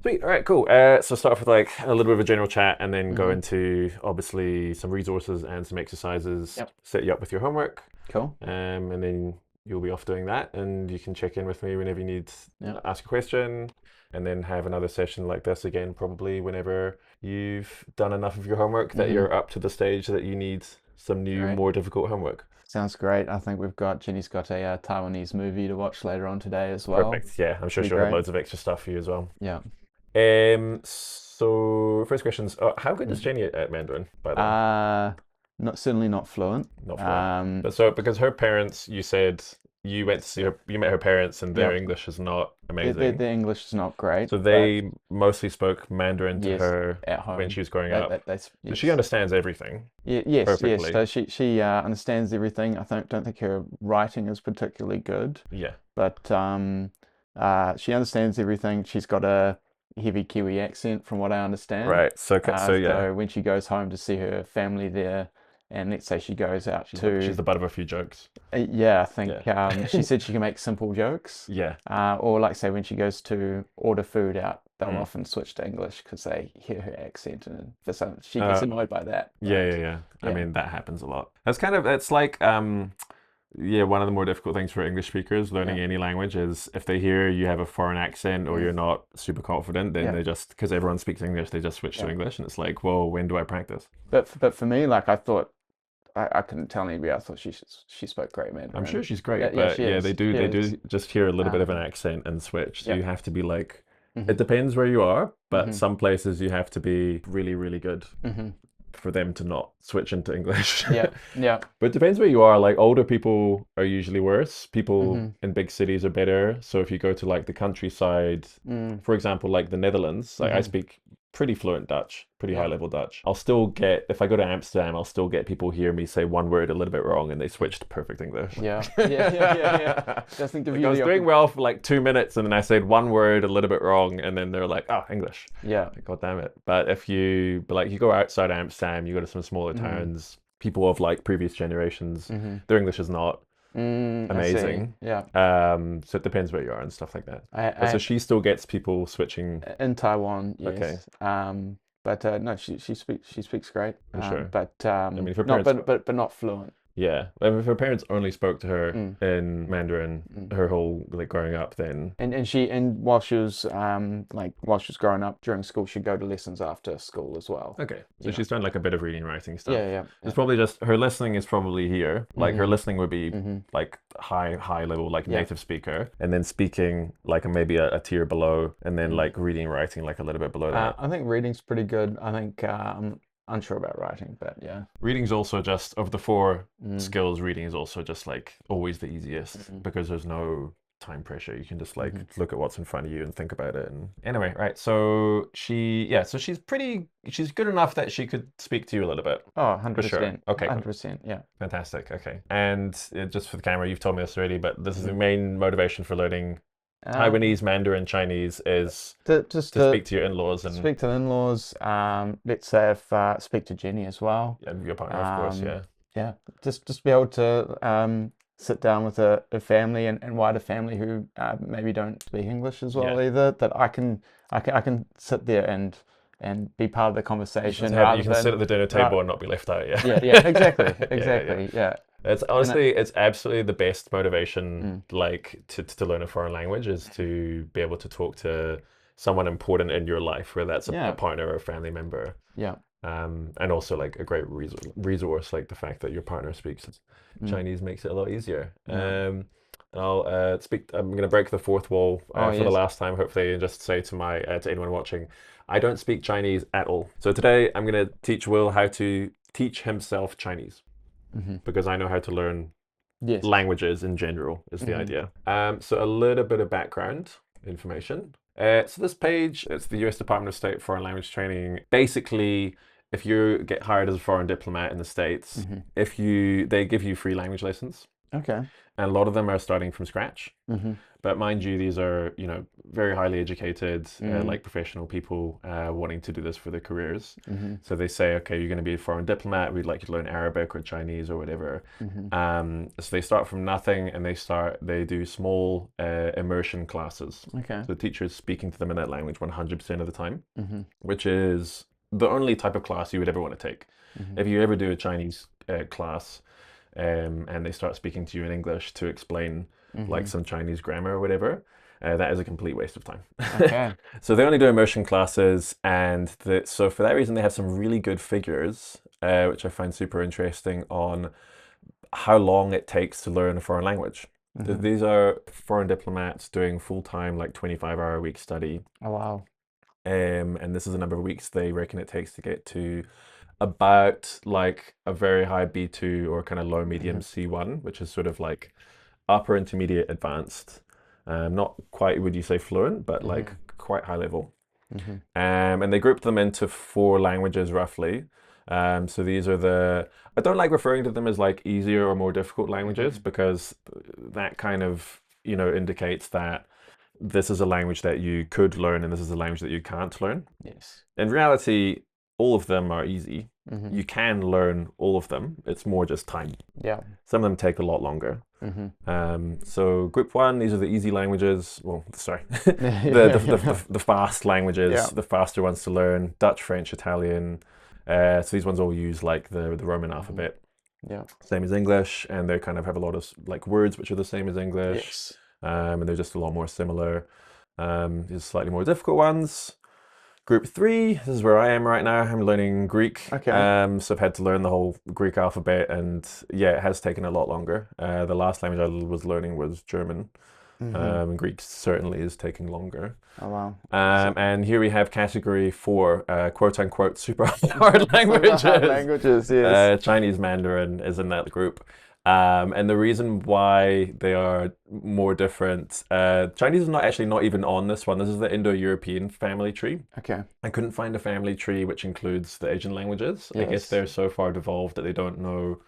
Sweet. All right, cool. So start off with like a little bit of a general chat and then go Hmm. into obviously some resources and some exercises, Yep. set you up with your homework, Cool. and then you'll be off doing that and you can check in with me whenever you need, Yep. ask a question, and then have another session like this again, probably whenever you've done enough of your homework that Hmm. you're up to the stage that you need some new, Great. more difficult homework. Sounds great. I think Jenny's got a Taiwanese movie to watch later on today as well. Perfect. Yeah, I'm sure Pretty she'll have great. loads of extra stuff for you as well. Yeah. So first questions. How good is Mhm. Jenny at Mandarin, by the way? Uh, Not certainly not fluent. Not fluent. Um, But so because her parents, you said you went to see her, you met her parents, and their yep. English is not The amazing. the English is not great, So but they mostly spoke Mandarin to yes, her at when home. she was growing up. So she Yes. understands everything Yes. perfectly. So she understands everything. I don't think her writing is particularly good, Yeah. but she understands everything. She's got a heavy Kiwi accent, from what I understand. Right. So yeah, So when she goes home to see her family there, and let's say she goes out she's to, the butt of a few jokes. yeah, I Yeah. think she said she can make simple jokes. Yeah. Or like say when she goes to order food out, they'll Mm. often switch to English because they hear her accent, and for some she gets Uh, annoyed by that. yeah. I Yeah. mean, that happens a lot. That's kind of, it's like, yeah, one of the more difficult things for English speakers learning Yeah. any language is if they hear you have a foreign accent or Mm. you're not super confident, then Yeah. they just, because everyone speaks English, they just switch to Yeah. English. And it's like, well, when do I practice? But for me, like I thought, I couldn't tell anybody. I thought she spoke great I'm sure Mandarin. she's Yeah, great, yeah, but she yeah, is. She they is. do just hear a little bit of an Um, accent and switch. So yeah. you have to be like, it Hmm. depends where you are, but Hmm. some places you have to be really, really good Hmm. for them to not switch into English. Yeah. Yeah. But it depends where you are. Like older people are usually worse. People Hmm. in big cities are better. So if you go to like the countryside, Mm. for example, like the Netherlands, like I Hmm. speak pretty fluent Dutch, pretty high Yeah. level Dutch. I'll still get, if I go to Amsterdam, I'll still get people hear me say one word a little bit wrong and they switch to perfect English. Yeah. Yeah. Doesn't give Like you I was the doing well for like 2 minutes and then I said one word a little bit wrong and then they're like, oh, English. Yeah. Like, God damn it. But like you go outside Amsterdam, you go to some smaller Hmm. towns, people of like previous generations, Hmm. their English is not I see. amazing. Yeah. So it depends where you are and stuff like that. But so I she still gets people switching. in Taiwan, Okay, yes. But no, she speaks great. I'm sure. But I mean, if her not parents, but not fluent. yeah, I mean, if her parents only spoke to her Mm, in Mandarin mm. her whole like growing up, then And while she was while she was growing up during school, she'd go to lessons after school as well. okay. So You know. she's done like a bit of reading, writing stuff. Yeah. It's probably just her listening is probably here. Like her Mhm. listening would be Mhm. like high level, like Yeah. native speaker, and then speaking like maybe a tier below, and then Mm. like reading, writing like a little bit below that. I think reading's pretty good. I think I'm unsure about writing, but yeah. Reading's also just of the four Mm. skills, reading is also just like always the easiest Mhm. because there's no time pressure. You can just like Mhm. look at what's in front of you and think about it. And anyway, right. So so she's good enough that she could speak to you a little bit. Oh, For sure. 100%. Okay, 100%. Yeah. fantastic. Okay. And just for the camera, you've told me this already, but this is the Mhm. main motivation for learning Um, Taiwanese, Mandarin, Chinese is just to to speak to your in-laws and speak to the in-laws. Let's say if speak to Jenny as well. your partner, of course. Um, Yeah. yeah, just be able to sit down with a family and wider family who maybe don't speak English as well Yeah. either. That I can sit there and be part of the conversation You rather can sit than at the dinner ra- table and not be left out. Yeah. yeah, exactly, Yeah. exactly, yeah. It's And honestly, it's absolutely the best motivation, mm, like to learn a foreign language is to be able to talk to someone important in your life, whether that's a yeah, partner or a family member. yeah, And also like a great resource, like the fact that your partner speaks mm, Chinese makes it a lot easier. yeah. And I'll speak. I'm going to break the fourth wall Oh for the yes. last time, hopefully, and just say to my to anyone watching, I don't speak Chinese at all. So today I'm going to teach Will how to teach himself Chinese Hmm. because I know how to learn Yes. languages in general is the Hmm. idea. So a little bit of background information. So this page, it's the US Department of State Foreign Language Training. Basically, if you get hired as a foreign diplomat in the States, Hmm. they give you free language lessons. Okay. And a lot of them are starting from scratch. Mm-hmm. But mind you, these are, very highly educated, Mm. like professional people wanting to do this for their careers. Mm-hmm. So they say, okay, you're going to be a foreign diplomat. We'd like you to learn Arabic or Chinese or whatever. Mm-hmm. So they start from nothing and they do small immersion classes. Okay. So the teacher's speaking to them in that language 100% of the time, Mm-hmm. which is the only type of class you would ever want to take. Mm-hmm. If you ever do a Chinese class, and they start speaking to you in English to explain like Mm-hmm. some Chinese grammar or whatever, that is a complete waste of time. Okay. So they only do immersion classes, and so for that reason, they have some really good figures, which I find super interesting on how long it takes to learn a foreign language. Mm-hmm. These are foreign diplomats doing full time, like 25-hour a week study. Oh wow. And this is the number of weeks they reckon it takes to get to about like a very high B2 or kind of low medium Mm-hmm. C1, which is sort of like upper intermediate advanced. Not quite, would you say fluent, but like Mm-hmm. quite high level. Mm-hmm. And they grouped them into four languages roughly. So these are I don't like referring to them as like easier or more difficult languages Mm-hmm. because that kind of, indicates that this is a language that you could learn and this is a language that you can't learn. Yes. In reality, all of them are easy. Mm-hmm. You can learn all of them. It's more just time. Yeah. Some of them take a lot longer. Mm-hmm. So group one, these are the easy languages. Well, sorry, Yeah. the fast languages, Yeah. the faster ones to learn: Dutch, French, Italian. So these ones all use like the Roman Mm-hmm. alphabet, Yeah. same as English, and they kind of have a lot of like words which are the same as English, Yes. and they're just a lot more similar. These are slightly more difficult ones. Group three, this is where I am right now. I'm learning Greek. Okay. So I've had to learn the whole Greek alphabet, and yeah, it has taken a lot longer. The last language I was learning was German. Mm-hmm. Greek certainly is taking longer. Oh wow. So, And here we have category four, quote unquote, super hard super hard languages. languages, yes. Chinese Mandarin is in that group. And the reason why they are more different, Chinese is not even on this one. This is the Indo-European family tree. Okay. I couldn't find a family tree which includes the Asian languages. I guess Yes. they're so far devolved that they don't know.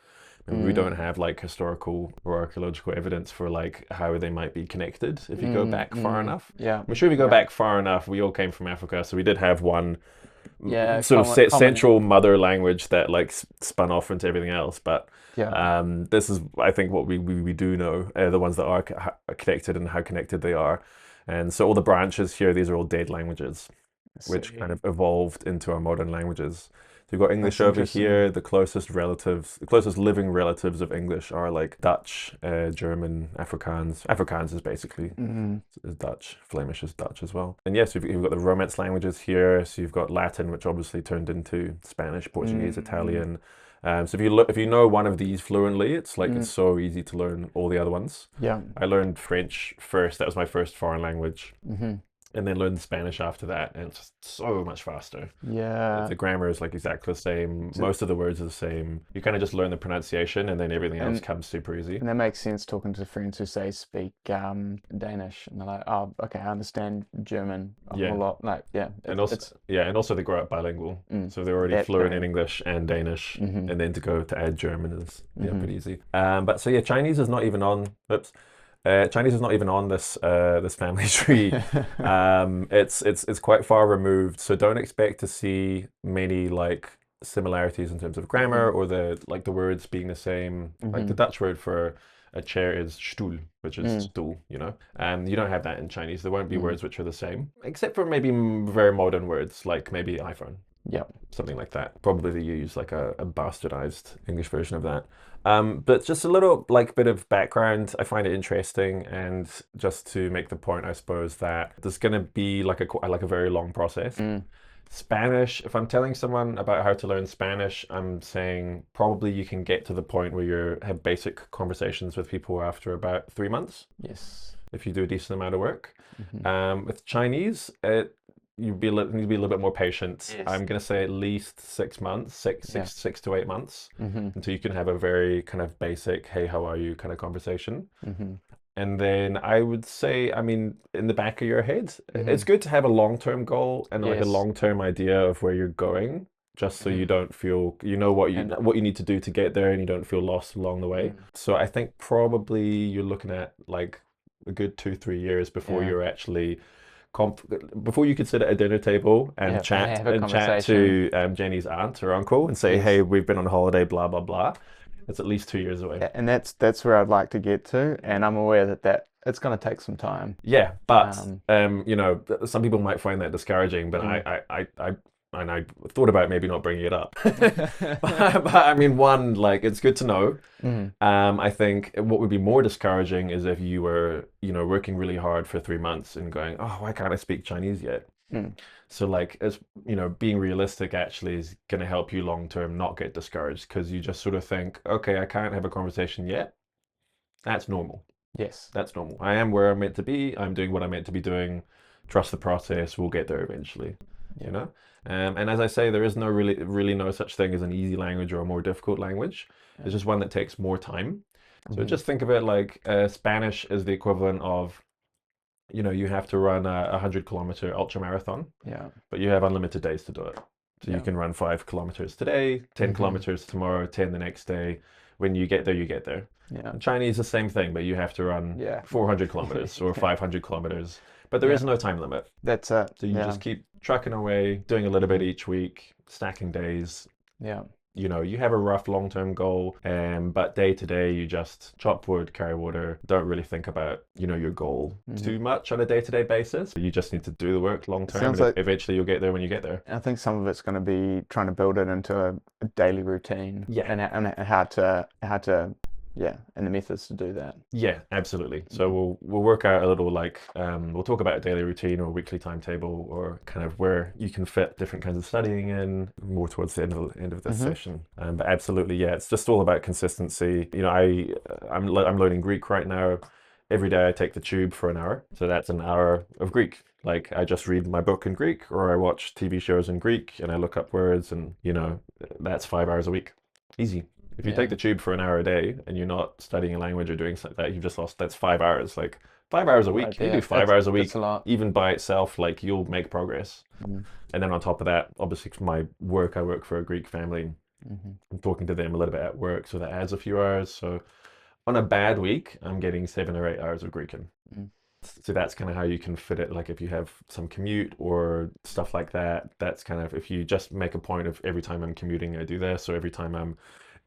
Maybe we don't Mm. have like historical or archaeological evidence for like how they might be connected if you go back far enough. Yeah. I'm sure if you go Yeah. back far enough, we all came from Africa, so we did have one Yeah. sort of Common. central mother language that like spun off into everything else. But Yeah. this is, I think, what we do know, the ones that are connected and how connected they are. And so all the branches here, these are all dead languages, I which kind see. of evolved into our modern languages. So you've got English That's over interesting. here. The closest living relatives of English are like Dutch, German, Afrikaans. Afrikaans is basically Mm-hmm. is Dutch. Flemish is Dutch as well. And yes, you've got the Romance languages here. So you've got Latin, which obviously turned into Spanish, Portuguese, Mm-hmm. Italian. So if you know one of these fluently, it's like it's so easy to learn all the other ones. Yeah. I learned French first. That was my first foreign language, Mm-hmm. and then learned Spanish after that, and it's just so much faster. Yeah. The grammar is like exactly the same. So, Most of the words are the same. You kind of just learn the pronunciation, and then everything else and comes super easy. and that makes sense talking to friends who say speak Danish, and they're like, oh, okay, I understand German a whole Yeah, lot. Like, yeah, and also it's yeah, and also they grow up bilingual, so they're already that fluent in very. English and Danish, Mm-hmm. and then to add German is Mm-hmm. pretty easy. But so yeah, Chinese is not even on. Oops. Chinese is not even on this family tree. It's quite far removed, so don't expect to see many like similarities in terms of grammar Mm-hmm. or the words being the same. Like the Mm-hmm. Dutch word for a chair is Stuhl, which is Mm. stool, and you don't have that in Chinese. There won't be Mm. words which are the same, except for maybe very modern words like maybe iPhone, Yeah. something like that. Probably they use like a bastardized English version of that. But just a little like bit of background, I find it interesting, and just to make the point, I suppose that there's going to be like a very long process. Mm. Spanish, if I'm telling someone about how to learn Spanish, I'm saying probably you can get to the point where you have basic conversations with people after about 3 months Yes. if you do a decent amount of work. Mm-hmm. With Chinese, need to be a little bit more patient. Yes. I'm going to say at least 6 months, Yeah. 6 to 8 months, Mm-hmm. until you can have a very kind of basic, hey, how are you kind of conversation. Mm-hmm. And then I would say, I mean, in the back of your head, Mm-hmm. it's good to have a long-term goal and like a Yes. long-term idea of where you're going. just so Mm. you don't feel you know what And you need to do to get there and you don't feel lost along the way. mm, So I think probably you're looking at like a good 2, 3 years before yeah, you're actually before you could sit at a dinner table and yeah, and chat have a conversation. to Jenny's aunt or uncle and say, Yes. hey, we've been on holiday, blah blah blah. It's at least 2 years away. And that's where I'd like to get to, and I'm aware that it's going to take some time. Yeah, but Um, you know, some people might find that discouraging, but mm. I thought about maybe not bringing it up. But I mean, one, like, it's good to know. Mm. I think what would be more discouraging is if you were, you know, working really hard for 3 months and going, oh, why can't I speak Chinese yet? Mm. So, like, as you know, being realistic actually is going to help you long term not get discouraged because you just sort of think, okay, I can't have a conversation yet. That's normal. Yes. That's normal. I am where I'm meant to be. I'm doing what I'm meant to be doing. Trust the process. We'll get there eventually. You Yeah. know. And as I say, there is no really no such thing as an easy language or a more difficult language. Yeah. There's just one that takes more time. So Mhm. just think of it like Spanish is the equivalent of, you know, you have to run a 100 kilometer ultra marathon, Yeah. but you have unlimited days to do it. So you Yeah. can run 5 kilometers today, 10 Mhm. kilometers tomorrow, 10 the next day. When you get there, you get there. Yeah. And Chinese, the same thing, but you have to run Yeah. 400 kilometers or Yeah. 500 kilometers. But there is Yeah. no time limit. That's it. So you Yeah. just keep trucking away, doing a little bit Mhm. each week, stacking days. Yeah. You know, you have a rough long-term goal, but day to day, you just chop wood, carry water, don't really think about, you know, your goal Mhm. too much on a day-to-day basis. You just need to do the work long It term, sounds and like eventually you'll get there when you get there. I think some of it's going to be trying to build it into a daily routine Yeah. and how to yeah, and the methods to do that. Yeah, absolutely. So Mhm. we'll work out a little like we'll talk about a daily routine or weekly timetable or kind of where you can fit different kinds of studying in more towards the end of this Mhm. session. But absolutely, yeah, it's just all about consistency. You know, I'm learning Greek right now. Every day I take the tube for an hour, so that's an hour of Greek. Like I just read my book in Greek or I watch TV shows in Greek and I look up words and you know that's 5 hours a week. Easy. If you take Yeah. the tube for an hour a day and you're not studying a language or doing something like that, you've just lost, that's 5 hours. Like 5 hours a Right week, you do there. 5 hours a That's week, a lot. even by itself, like you'll make progress. Mhm. And then on top of that, obviously my work, I work for a Greek family. Mhm. I'm talking to them a little bit at work, so that adds a few hours. So on a bad week, I'm getting 7 or 8 hours of Greek in. Mhm. So that's kind of how you can fit it. Like if you have some commute or stuff like that, that's kind of if you just make a point of every time I'm commuting, I do this, or every time I'm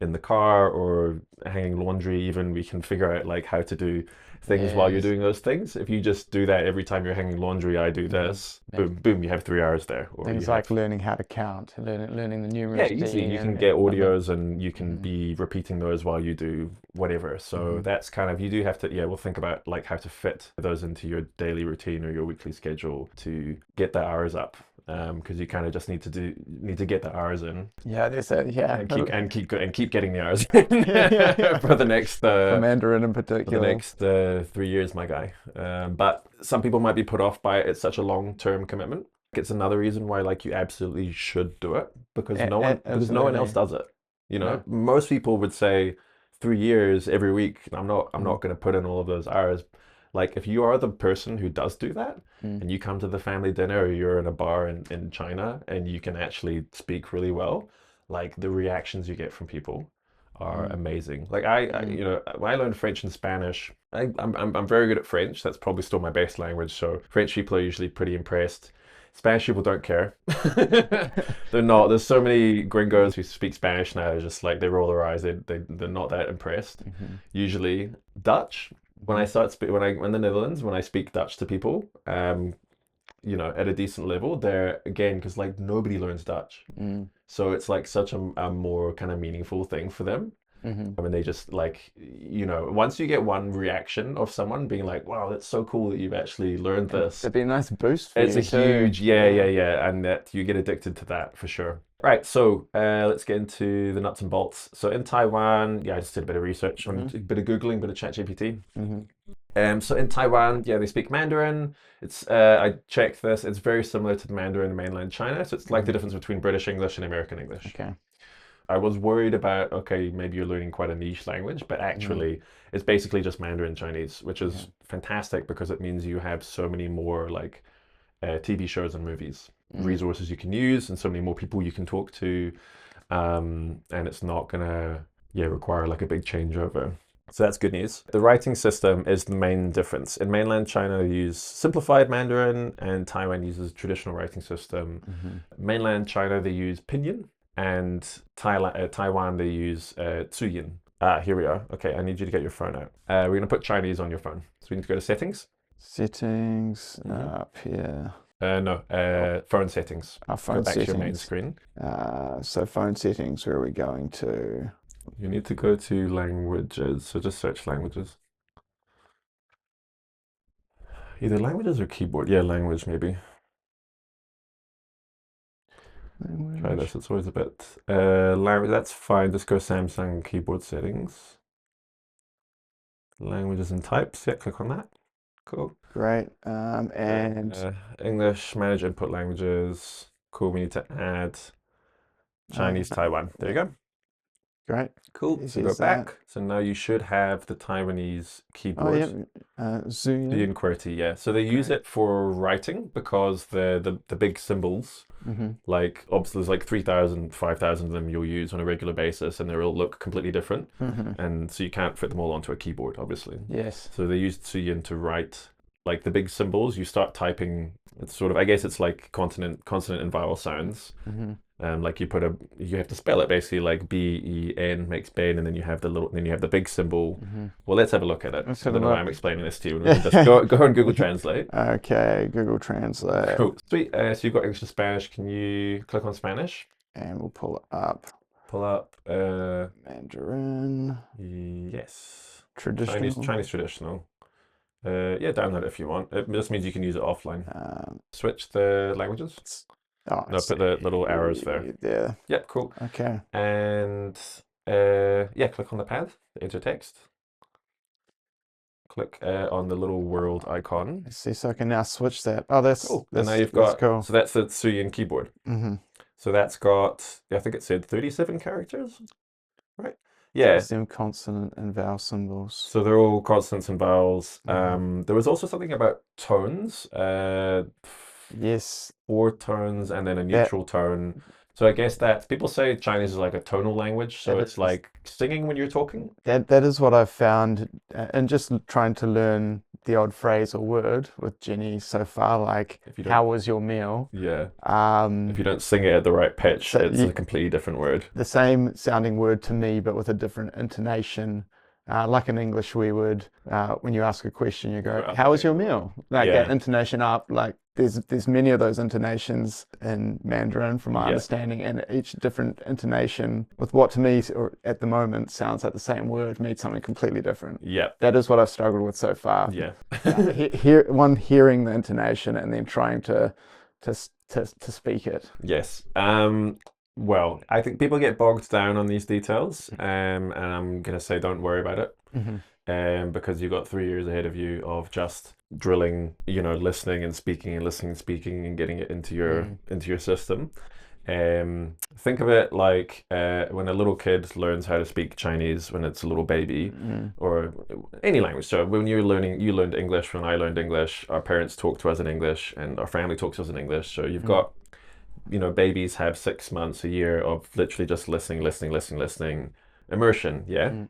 in the car or hanging laundry, even we can figure out like how to do things while you're Yes. doing those things. If you just do that every time you're hanging laundry, I do Mhm. this, Yeah. boom, boom, you have 3 hours there, or you Things like have learning how to count, learning the yeah, easy. numeracy You can and get number. audios and you can Mhm. be repeating those while you do whatever. So Mhm. that's kind of, you do have to, yeah, we'll think about like how to fit those into your daily routine or your weekly schedule to get the hours up. Because you kind of just need to get the hours in Yeah, there's a yeah. and keep getting the hours Yeah, yeah, for yeah. the next For Mandarin in for the particular. next 3 years, my guy. But some people might be put off by it. It's such a long-term commitment. It's another reason why like you absolutely should do it because no one else Absolutely. does it. You know, No. most people would say 3 years every week. I'm Mm. not going to put in all of those hours. Like if you are the person who does do that Mm. and you come to the family dinner or you're in a bar in China and you can actually speak really well, like the reactions you get from people are Mm. amazing. Like Mm. you know, when I learned French and Spanish, I'm very good at French. That's probably still my best language. So French people are usually pretty impressed. Spanish people don't care. They're not. There's so many gringos who speak Spanish now. They're just like they roll their eyes. They're not that impressed. Mhm. Usually Dutch. When I Mhm. start speak when I in the Netherlands when I speak Dutch to people, you know, at a decent level, they're again because like nobody learns Dutch. Mm. So it's like such a more kind of meaningful thing for them. Mhm. I mean, they just like, you know, once you get one reaction of someone being like, wow, that's so cool that you've actually learned this, It'd be a nice boost for it's a you too. huge, yeah, yeah, Yeah. yeah. And that you get addicted to that for sure. Right, so let's get into the nuts and bolts. So in Taiwan, yeah, I just did a bit of research on Mhm. a bit of Googling, bit of ChatGPT. Mhm. So in Taiwan, yeah, they speak Mandarin. It's I checked this. It's very similar to the Mandarin in mainland China. So it's like the Mhm. difference between British English and American English. Okay. I was worried about, okay, maybe you're learning quite a niche language, but Mm. actually it's basically just Mandarin Chinese, which Yeah. is fantastic because it means you have so many more like TV shows and movies, Mm. resources you can use, and so many more people you can talk to, and it's not gonna require like a big changeover. So that's good news. The writing system is the main difference. In mainland China, they use simplified Mandarin, and Taiwan uses traditional writing system. Mm-hmm. Mainland China, they use Pinyin, and Taiwan, they use Zhuyin. Ah, here we are. Okay, I need you to get your phone out. We're going to put Chinese on your phone. So we need to go to settings. Settings Mm-hmm. up here. No, Oh, phone settings. our Go phone back to your main settings. screen. So phone settings, where are we going to? You need to go to languages. So just search languages. Either languages or keyboard. Yeah, language maybe. Try Language. this. It's always a bit. Language. That's fine. Just go Samsung keyboard settings. Languages and types. Yeah, click on that. Cool. Great. And English, manage input languages. Cool. We need to add Chinese Taiwan. There you yeah, go. great. Cool. So go Here's that. back. So now you should have the Taiwanese Oh, yeah. keyboard. Zoom The in. QWERTY, yeah. So they use Great. it for writing because the big symbols, Mm-hmm. like obviously there's like 3,000, 5,000 of them you'll use on a regular basis, and they'll look completely different. Mm-hmm. And so you can't fit them all onto a keyboard, obviously. Yes. So they use Tsuyin to write like the big symbols. You start typing, it's sort of, I guess it's like consonant and vowel sounds. Mm-hmm. Like you have to spell it basically like Ben makes Ben, and then you have the big symbol. Mm-hmm. Well, let's have a look at it. Let's I have a don't know why look. I'm explaining this to you. We can just go on Google Translate. Okay, Google Translate. Cool. Sweet. So you've got English to Spanish. Can you click on Spanish? And we'll pull it up. Pull up. Mandarin. Yes. Traditional. Chinese traditional. Yeah, download it if you want. It just means you can use it offline. Switch the languages. Oh, No, put the little arrows there. There. Yep, cool. Okay. And yeah, click on the pad, the enter text. Click on the little world icon. Let's see, so I can now switch that. Oh, that's Cool. that's, And now you've that's got, cool. so that's the Tsuyin keyboard. Mm-hmm. So that's got, I think it said 37 characters, right? Yeah. There's them consonant and vowel symbols. So they're all consonants and vowels. Mhm. There was also something about tones. Yes, 4 tones and then a neutral tone. So I guess that people say Chinese is like a tonal language, so That it's is- like singing when you're talking. that is what I've found, and just trying to learn the odd phrase or word with Jenny so far. Like, If you don't, how was your meal? yeah. If you don't sing it at the right pitch, so it's a completely different word. the same sounding word to me, but with a different intonation. Like in English, we would, when you ask a question, you go, "How was your meal?" Like Yeah. that intonation up. Like there's many of those intonations in Mandarin, from my Yeah. understanding, and each different intonation with what to me, or at the moment, sounds like the same word, means something completely different. Yeah. That is what I've struggled with so far. Yeah. Hearing the intonation and then trying to speak it. Yes. Well, I think people get bogged down on these details, and I'm gonna say don't worry about it, because you've got 3 years ahead of you of just drilling, listening and speaking and listening and speaking and getting it into your system. Think of it like when a little kid learns how to speak Chinese when it's a little baby, or any language. So when you learned English. When I learned English, our parents talked to us in English, and our family talks to us in English. So you've got, babies have 6 months, a year of literally just listening, immersion,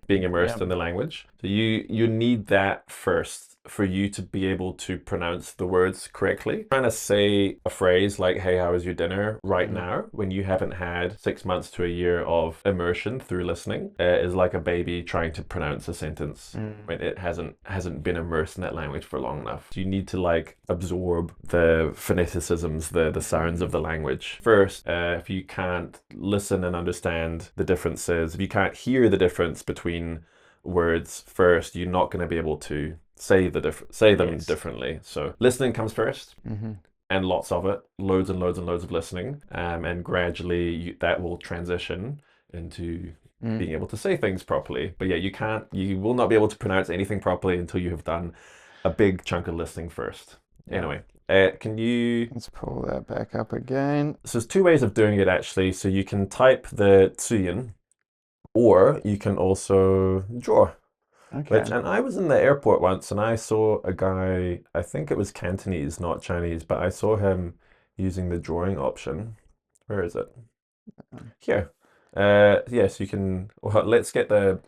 being immersed in the language. So you need that first for you to be able to pronounce the words correctly. Trying to say a phrase like, "Hey, how was your dinner?" right now, when you haven't had 6 months to a year of immersion through listening, is like a baby trying to pronounce a sentence when it hasn't been immersed in that language for long enough. So you need to like absorb the phoneticisms, the sounds of the language first. If you can't listen and understand the differences, if you can't hear the difference between words first, you're not going to be able to say them differently. So listening comes first, and lots of it, loads and loads and loads of listening, and gradually that will transition into being able to say things properly. But yeah, you will not be able to pronounce anything properly until you have done a big chunk of listening first. Anyway, Let's pull that back up again. So there's 2 ways of doing it actually. So you can type the Tsuyin, or you can also draw. Okay. And I was in the airport once and I saw a guy, I think it was Cantonese, not Chinese, but I saw him using the drawing option. Where is it? Here. Yes, you can. Well, let's get the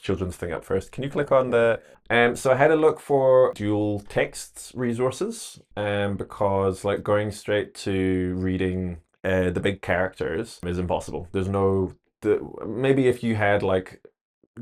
children's thing up first. Can you click on Okay. the? So I had a look for dual text resources, because like going straight to reading the big characters is impossible. There's no. Maybe if you had like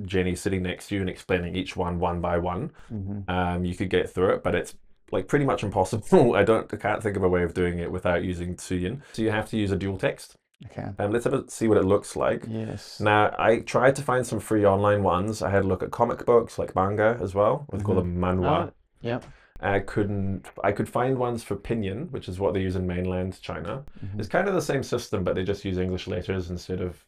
Jenny sitting next to you and explaining each one by one, Hmm. you could get through it, but it's like pretty much impossible. I can't think of a way of doing it without using Tsuyin. So you have to use a dual text. Okay. Let's have a, see what it looks like. Yes. Now, I tried to find some free online ones. I had a look at comic books like manga as well. It's called Hmm. a manhwa. Oh, yep. I could find ones for pinyin, which is what they use in mainland China. Hmm. It's kind of the same system, but they just use English letters instead of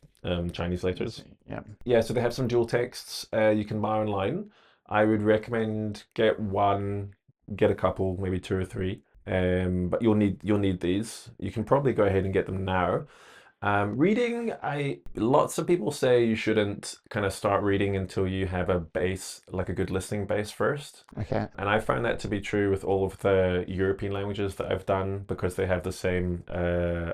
Chinese I see. letters. Yep. Yeah, so they have some dual texts you can buy online. I would recommend get one, get a couple, maybe two or three. But you'll need these. You can probably go ahead and get them now. Reading, I lots of people say you shouldn't kind of start reading until you have a base, like a good listening base first. Okay. And I found that to be true with all of the European languages that I've done because they have the same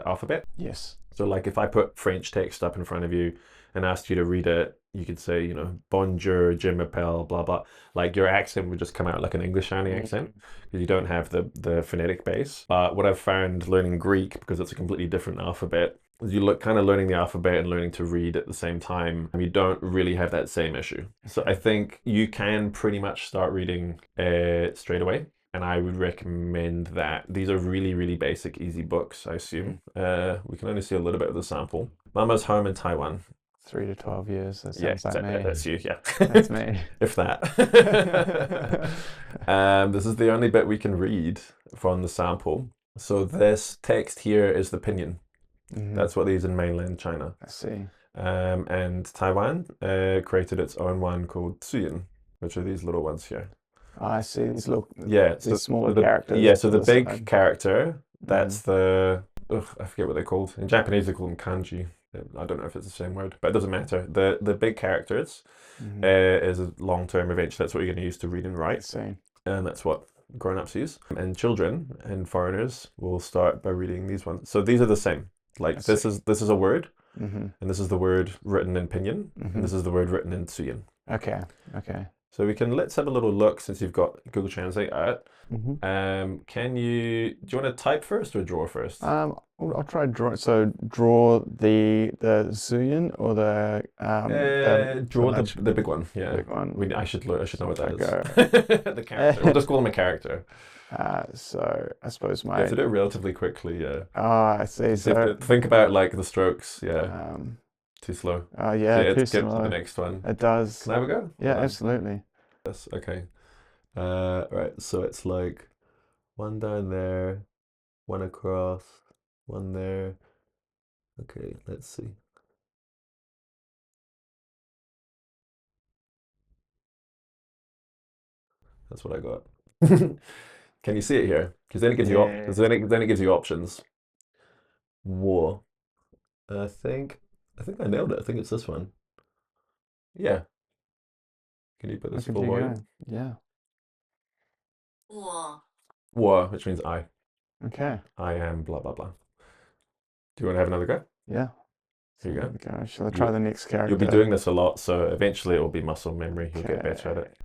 alphabet. Yes. So like if I put French text up in front of you and asked you to read it, you could say, you know, bonjour, je m'appelle, blah blah. Like your accent would just come out like an English sounding accent because you don't have the phonetic base. But what I've found learning Greek, because it's a completely different alphabet, is you look kind of learning the alphabet and learning to read at the same time, and you don't really have that same issue. So I think you can pretty much start reading straight away. And I would recommend that. These are really, really basic, easy books, I assume. We can only see a little bit of the sample. Mama's Home in Taiwan. 3 to 12 years. That Yeah, sounds like me. that's you, yeah. That's me. If that. This is the only bit we can read from the sample. So this text here is the pinyin. Hmm. That's what they use in mainland China. I see. And Taiwan created its own one called Tsuyin, which are these little ones here. Oh, I see. These look, Yeah, these smaller the characters so to the the big side. character, Hmm. that's the I forget what they're called. In Japanese they call them kanji. I don't know if it's the same word, but it doesn't matter. The big characters Hmm. is a long-term event. That's what you're going to use to read and I write, see. and that's what grown-ups use. And children and foreigners will start by reading these ones. So these are the same. I Like see. this is a word, Hmm. and this is the word written in pinyin, and Hmm. this is the word written in suyin. Okay. Okay. So let's have a little look since you've got Google Translate out. Hmm. Do you want to type first or draw first? I'll try draw. So draw the Zuyin or the Draw much the big one. Yeah, big one. I should I should know what that I is. go. The character. We'll just call him a character. So I suppose You have my to do it relatively quickly. Yeah. I see. Just have So to think about like the strokes. Yeah, um too slow. yeah, too Skip to the slow. next one. It does. Can I have a go? Yeah, Hold on. absolutely. Yes. Okay. Right. So it's like one down there, one across, one there. Okay. Let's see. That's what I got. Can you see it here? Because then it gives you Yeah. then it gives you options. War. I think I nailed it. I think it's this one. Yeah. Can you put Look this at full you volume? go. Yeah. War, which means I. Okay. I am blah blah blah. Do you want to have another go? Yeah. Here So you there go. we go. Shall I try You the next you'll be character? doing this a lot, so eventually it will be muscle memory. You'll get better at Okay. it.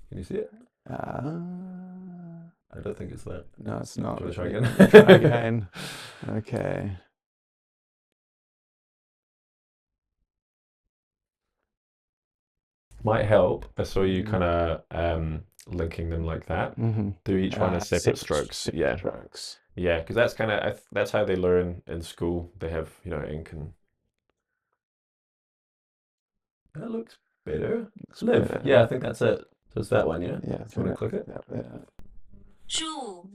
Can you see it? I don't think it's that. No, it's Do not. you want to try Let me try again? again. Okay. Might help. I saw you Mm-hmm. kind of linking them like that. Mm-hmm. Do each one as separate strokes. Separate Yeah. strokes. Yeah, because that's kind of that's how they learn in school. They have, you know, ink and that looks better. Looks Live. better. Yeah, I think that's it. So it's that one, yeah? Yeah, I Do you think want to click it? that. Zhu.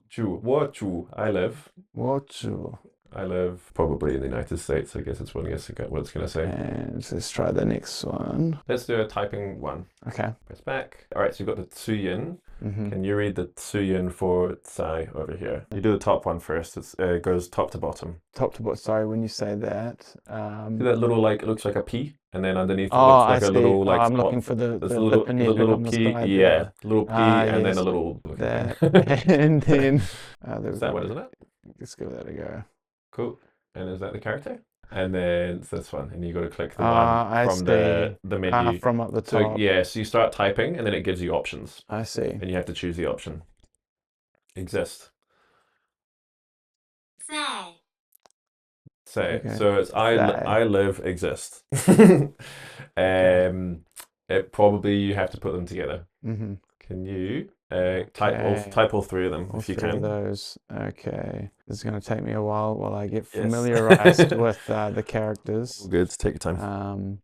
Chu. What chu? I live. What Zhu. I live probably in the United States. I guess it's what it's going to say. And let's try the next one. Let's do a typing one. Okay. Press back. All right, so you've got the Tsuyin. Can you read the Tsuyin for Tsai over here? You do the top one first. It goes top to bottom. Top to bottom. Sorry, when you say that. See that little like it looks like a P, and then underneath it Oh, looks I like a see. little Oh, like I'm spot. looking for the There's a little the pinhead little on the P, side yeah, there. little P, and then Yes, a little looking that, thing. and then there we Is that one, go. isn't it? Let's give that a go. Cool. And is that the character? And then it's this one, and you got to click the one I from see. the menu. From up the So top. yeah, so you start typing, and then it gives you options, I see. and you have to choose the option. Exist. Say. Okay. So it's I live exist. Okay. It probably you have to put them together. Mm-hmm. Can you Okay. type all three of them All if you three of can? those. Okay. This is going to take me a while I get Yes. familiarized with the characters. Good. Take your time.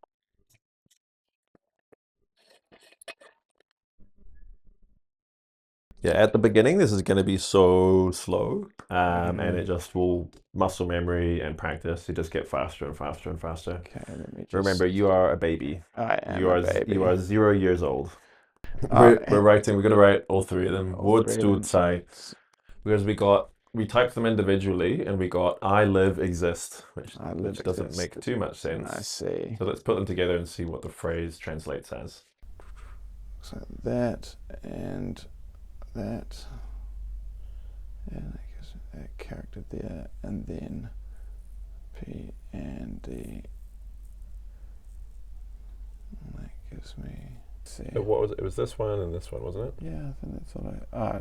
Yeah, at the beginning, this is going to be so slow, and it just will muscle memory and practice. You just get faster and faster and faster. Okay, let me just... Remember, you are a baby. I am a baby. You are 0 years old. We're writing. We're going to write all three of them. What's Say? Because we typed them individually, and we got I live exist, which doesn't make too much sense. I see. So let's put them together and see what the phrase translates as. So that and that, and I guess that character there, and then P and D. That gives me. See. What was it? It was this one and this one, wasn't it? Yeah, I think that's all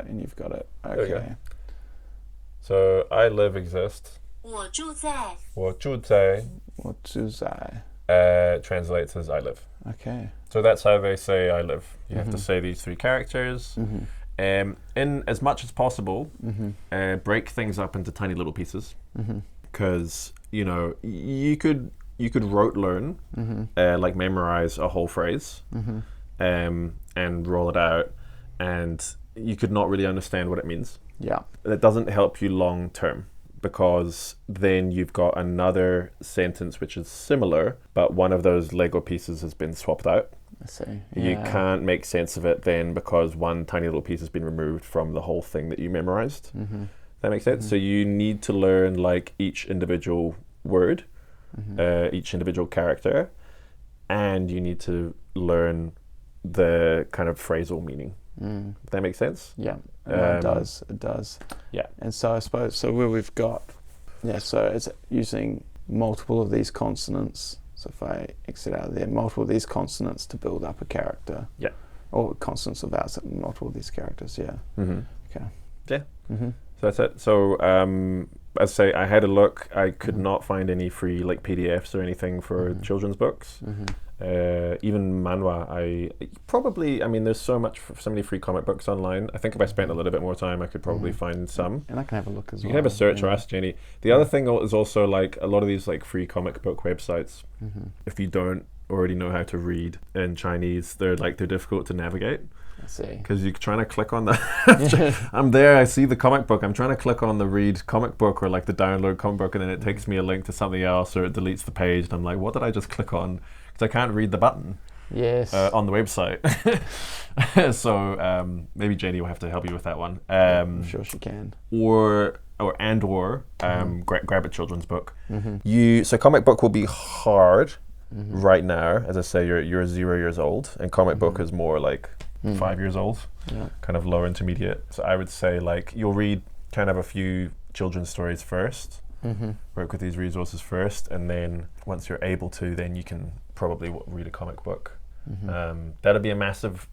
and you've got it. There we Okay. go. So I live exist. 我住在我住在 What do I? translates as I live. Okay. So that's how they say I live. You have to say these three characters. In as much as possible, break things up into tiny little pieces. Because you know you could rote learn, like memorize a whole phrase, and roll it out, and you could not really understand what it means. Yeah. That doesn't help you long term, because then you've got another sentence which is similar, but one of those Lego pieces has been swapped out. I see. You can't make sense of it then because one tiny little piece has been removed from the whole thing that you memorized. That makes sense? So you need to learn like each individual word, each individual character, and you need to learn the kind of phrasal meaning. That makes sense? Yeah, it does. It does. Yeah. And so I suppose where we've got, so it's using multiple of these consonants. So if I exit out of there, multiple of these consonants to build up a character. Yeah. Or consonants of ours, multiple of these characters. Yeah. Okay. Yeah. So that's it. So as I say, I had a look. I could not find any free like PDFs or anything for children's books. Even manhwa, I mean, there's so many free comic books online. I think if I spent a little bit more time, I could probably find some. And I can have a look as well. You can have a search or ask Jenny. The other thing is also like a lot of these like free comic book websites. If you don't already know how to read in Chinese, they're difficult to navigate. I see. Because you're trying to click on the I'm there, I see the comic book, I'm trying to click on the read comic book or like the download comic book, and then it takes me a link to something else, or it deletes the page, and I'm like, what did I just click on? Because I can't read the button on the website. So maybe Jenny will have to help you with that one. I'm sure she can. Or grab a children's book. So comic book will be hard right now. As I say, you're 0 years old, and comic book is more like 5 years old, kind of lower intermediate. So I would say like you'll read kind of a few children's stories first, work with these resources first, and then once you're able to, then you can probably read a comic book. That'll be a massive,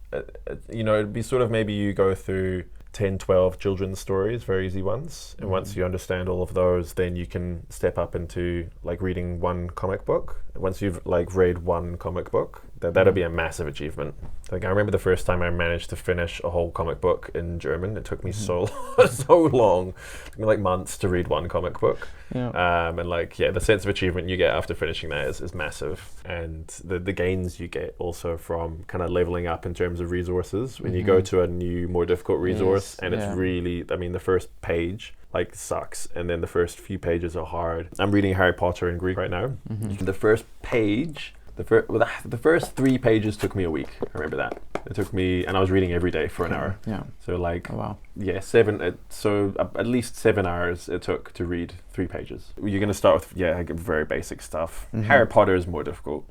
it'd be sort of maybe you go through 10, 12 children's stories, very easy ones. And once you understand all of those, then you can step up into like reading one comic book. Once you've like read one comic book, that'll be a massive achievement. Like I remember the first time I managed to finish a whole comic book in German. It took me so long, it took me like months to read one comic book. And the sense of achievement you get after finishing that is massive. And the gains you get also from kind of leveling up in terms of resources. When you go to a new, more difficult resource, and it's really, I mean, the first page like sucks, and then the first few pages are hard. I'm reading Harry Potter in Greek right now. The first page, the first 3 pages took me a week. I remember that. It took me, and I was reading every day for an hour. Yeah. So like, oh, wow. Yeah, at least 7 hours it took to read 3 pages. You're going to start with, like very basic stuff. Harry Potter is more difficult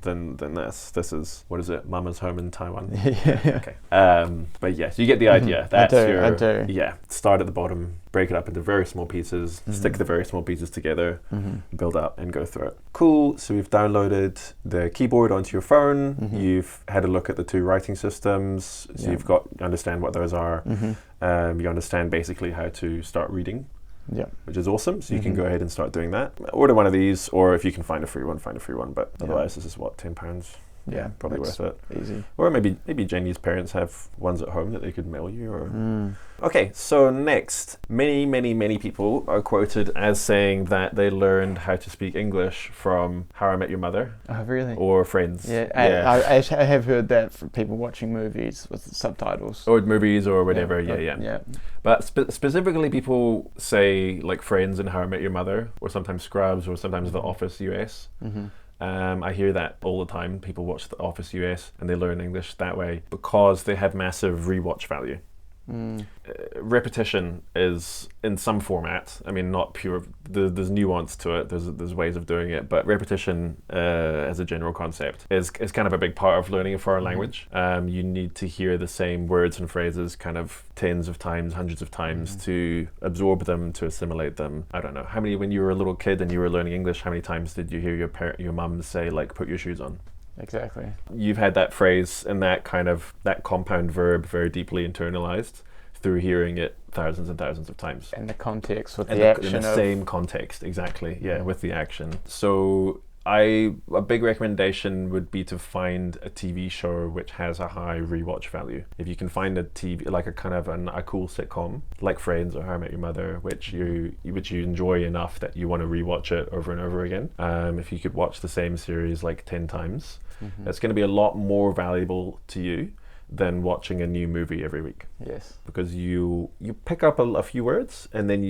than this. This is, what is it? Mama's Home in Taiwan. Okay. But yes, you get the idea. That's I do. Yeah, start at the bottom, break it up into very small pieces, stick the very small pieces together, build up and go through it. Cool. So we've downloaded the keyboard onto your phone. You've had a look at the 2 writing systems. So you've understand what those are. You understand basically how to start reading. Yeah, which is awesome. So you can go ahead and start doing that. Order one of these, or if you can find a free one, find a free one. But otherwise, this is what, £10? Yeah, probably worth it. Easy. Or maybe Jenny's parents have ones at home that they could mail you. Or Okay, so next, many people are quoted as saying that they learned how to speak English from How I Met Your Mother. Oh, really? Or Friends. Yeah, I have heard that from people watching movies with subtitles. Or movies or whatever, yeah. But specifically people say like Friends and How I Met Your Mother, or sometimes Scrubs, or sometimes The Office US. I hear that all the time. People watch The Office US and they learn English that way because they have massive rewatch value. Repetition is in some format. I mean, not pure. There's nuance to it. There's ways of doing it, but repetition, as a general concept, is kind of a big part of learning a foreign language. You need to hear the same words and phrases kind of tens of times, hundreds of times to absorb them, to assimilate them. I don't know how many, when you were a little kid and you were learning English, how many times did you hear your mum say like, "Put your shoes on"? Exactly. You've had that phrase and that compound verb very deeply internalized through hearing it thousands and thousands of times. And the context with the action. In the same context, exactly. Yeah, with the action. So a big recommendation would be to find a TV show which has a high rewatch value. If you can find a TV, like a kind of a cool sitcom, like Friends or How I Met Your Mother, which you enjoy enough that you want to rewatch it over and over again. If you could watch the same series like 10 times, it's going to be a lot more valuable to you than watching a new movie every week. Yes. Because you pick up a few words, and then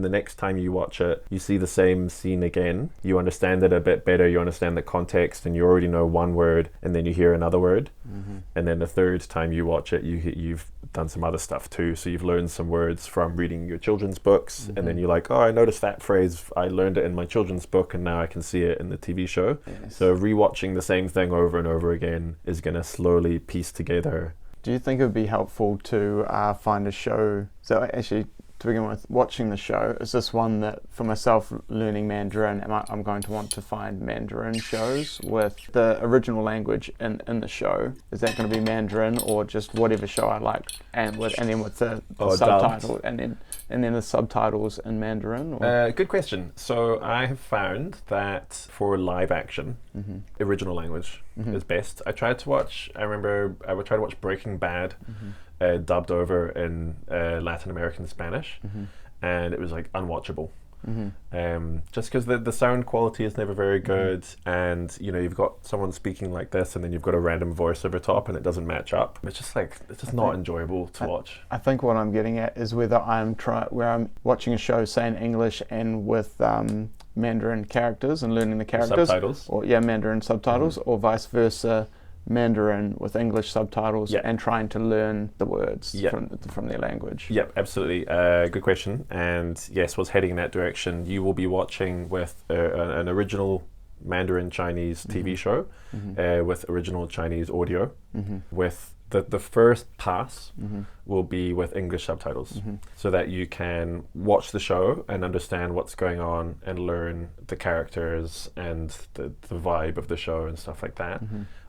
the next time you watch it, you see the same scene again. You understand it a bit better. You understand the context, and you already know one word, and then you hear another word, and then the third time you watch it, you've done some other stuff too. So you've learned some words from reading your children's books, and then you're like, oh, I noticed that phrase. I learned it in my children's book, and now I can see it in the TV show. Yes. So rewatching the same thing over and over again is going to slowly piece together. Do you think it would be helpful to find a show? So actually, to begin with, watching the show, is this one that, for myself learning Mandarin, I'm going to want to find Mandarin shows with the original language in the show? Is that going to be Mandarin, or just whatever show I like, and then with the subtitle, and then the subtitles in Mandarin? Or? Good question. So I have found that for live action, original language is best. I tried to watch Breaking Bad, dubbed over in Latin American Spanish, and it was like unwatchable. Just because the sound quality is never very good, and you've got someone speaking like this, and then you've got a random voice over top, and it doesn't match up. It's just not enjoyable to watch. I think what I'm getting at is whether I'm watching a show, say in English and with Mandarin characters and learning the characters, subtitles, or Mandarin subtitles, or vice versa. Mandarin with English subtitles, and trying to learn the words from their language. Yep, absolutely. Good question. And yes, was heading in that direction. You will be watching with an original Mandarin Chinese TV show with original Chinese audio. With the first pass will be with English subtitles, so that you can watch the show and understand what's going on and learn the characters and the vibe of the show and stuff like that.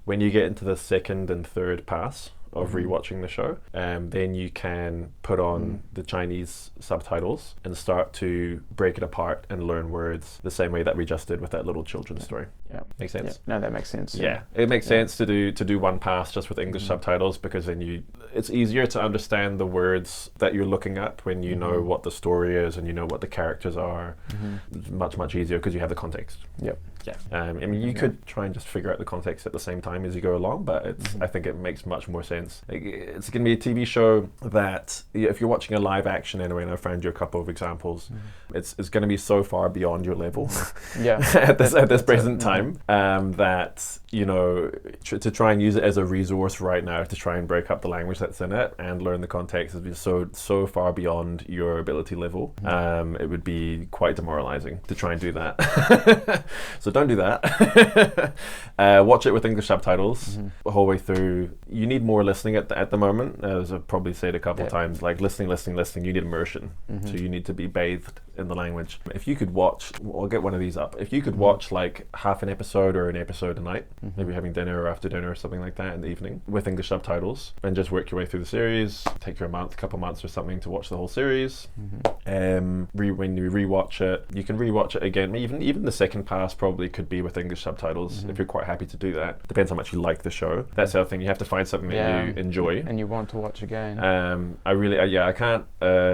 When you get into the second and third pass of rewatching the show, then you can put on the Chinese subtitles and start to break it apart and learn words the same way that we just did with that little children's story. Yeah, makes sense. Yeah. No, that makes sense. Yeah, it makes sense to do one pass just with English subtitles, because then it's easier to understand the words that you're looking at when you know what the story is and you know what the characters are. It's much easier because you have the context. Yep. Yeah, I mean, you could try and just figure out the context at the same time as you go along, but I think it makes much more sense. It's going to be a TV show that, if you're watching a live action anyway, and I found you a couple of examples, it's going to be so far beyond your level at this present time that, you know, to try and use it as a resource right now to try and break up the language that's in it and learn the context is so far beyond your ability level. It would be quite demoralizing to try and do that. So don't do that. Watch it with English subtitles the whole way through. You need more listening at the moment, as I've probably said a couple of times. Like listening. You need immersion. So you need to be bathed in the language. If you could watch, I'll get one of these up. If you could watch like half an episode or an episode a night, maybe having dinner or after dinner or something like that in the evening with English subtitles, and just work your way through the series. Take you a couple months or something to watch the whole series. When you rewatch it, you can rewatch it again. Even the second pass probably could be with English subtitles if you're quite happy to do that. Depends how much you like the show. That's the other thing. You have to find something that you enjoy and you want to watch again. I can't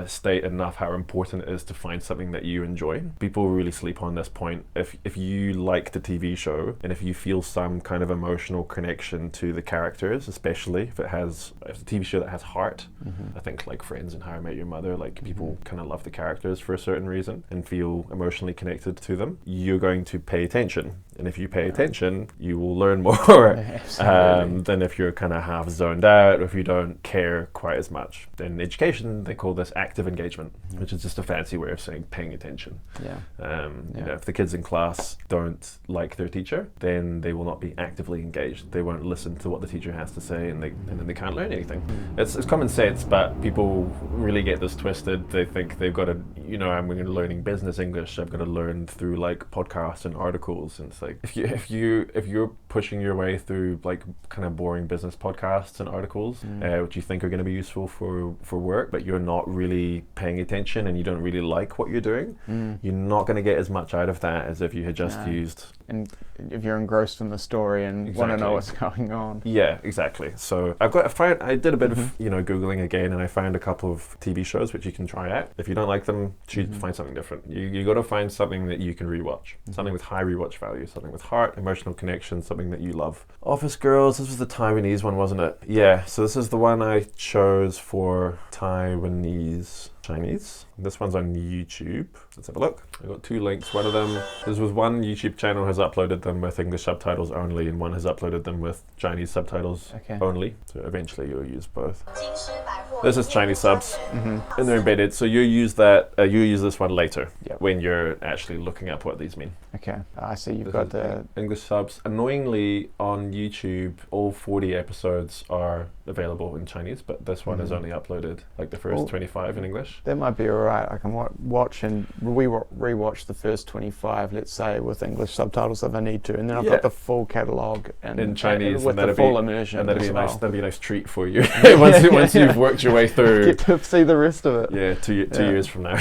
state enough how important it is to find something that you enjoy. People really sleep on this point. If you like the TV show and if you feel some kind of emotional connection to the characters, especially if it's a TV show that has heart, I think like Friends and How I Met Your Mother, like people kind of love the characters for a certain reason and feel emotionally connected to them, you're going to pay attention. And if you pay attention, you will learn more than if you're kind of half zoned out or if you don't care quite as much. In education, they call this active engagement, which is just a fancy way of saying paying attention. You know, if the kids in class don't like their teacher, then they will not be actively engaged. They won't listen to what the teacher has to say, and then they can't learn anything. It's common sense, but people really get this twisted. They think they've got to, you know, I'm going to learning business English. I've got to learn through like podcasts and articles, and it's like if you're pushing your way through like kind of boring business podcasts and articles, which you think are going to be useful for work, but you're not really paying attention and you don't really like what you're doing, you're not going to get as much out of that as if you had just used. And if you're engrossed in the story and want to know what's going on. Yeah, exactly. So I did a bit of Googling again, and I found a couple of TV shows which you can try out. If you don't like them, find something different. You got to find something that you can rewatch, something with high rewatch value, something with heart, emotional connection, something that you love. Office Girls. This was the Taiwanese one, wasn't it? Yeah. So this is the one I chose for Taiwanese Chinese. This one's on YouTube. Let's have a look. I got two links. One of them, this was one YouTube channel has uploaded them with English subtitles only, and one has uploaded them with Chinese subtitles only. So eventually you'll use both. This is Chinese subs, and they're embedded. So you use that. You use this one later when you're actually looking up what these mean. Okay, I see. You've got the English subs. Annoyingly, on YouTube, all 40 episodes are available in Chinese, but this one is only uploaded like the first 25 in English. That might be alright. I can watch and rewatch the first 25, let's say, with English subtitles if I need to, and then I've got the full catalogue in Chinese with the full immersion. And that'd be a nice treat for you once you've worked your way through. Get to see the rest of it. Yeah, two years from now.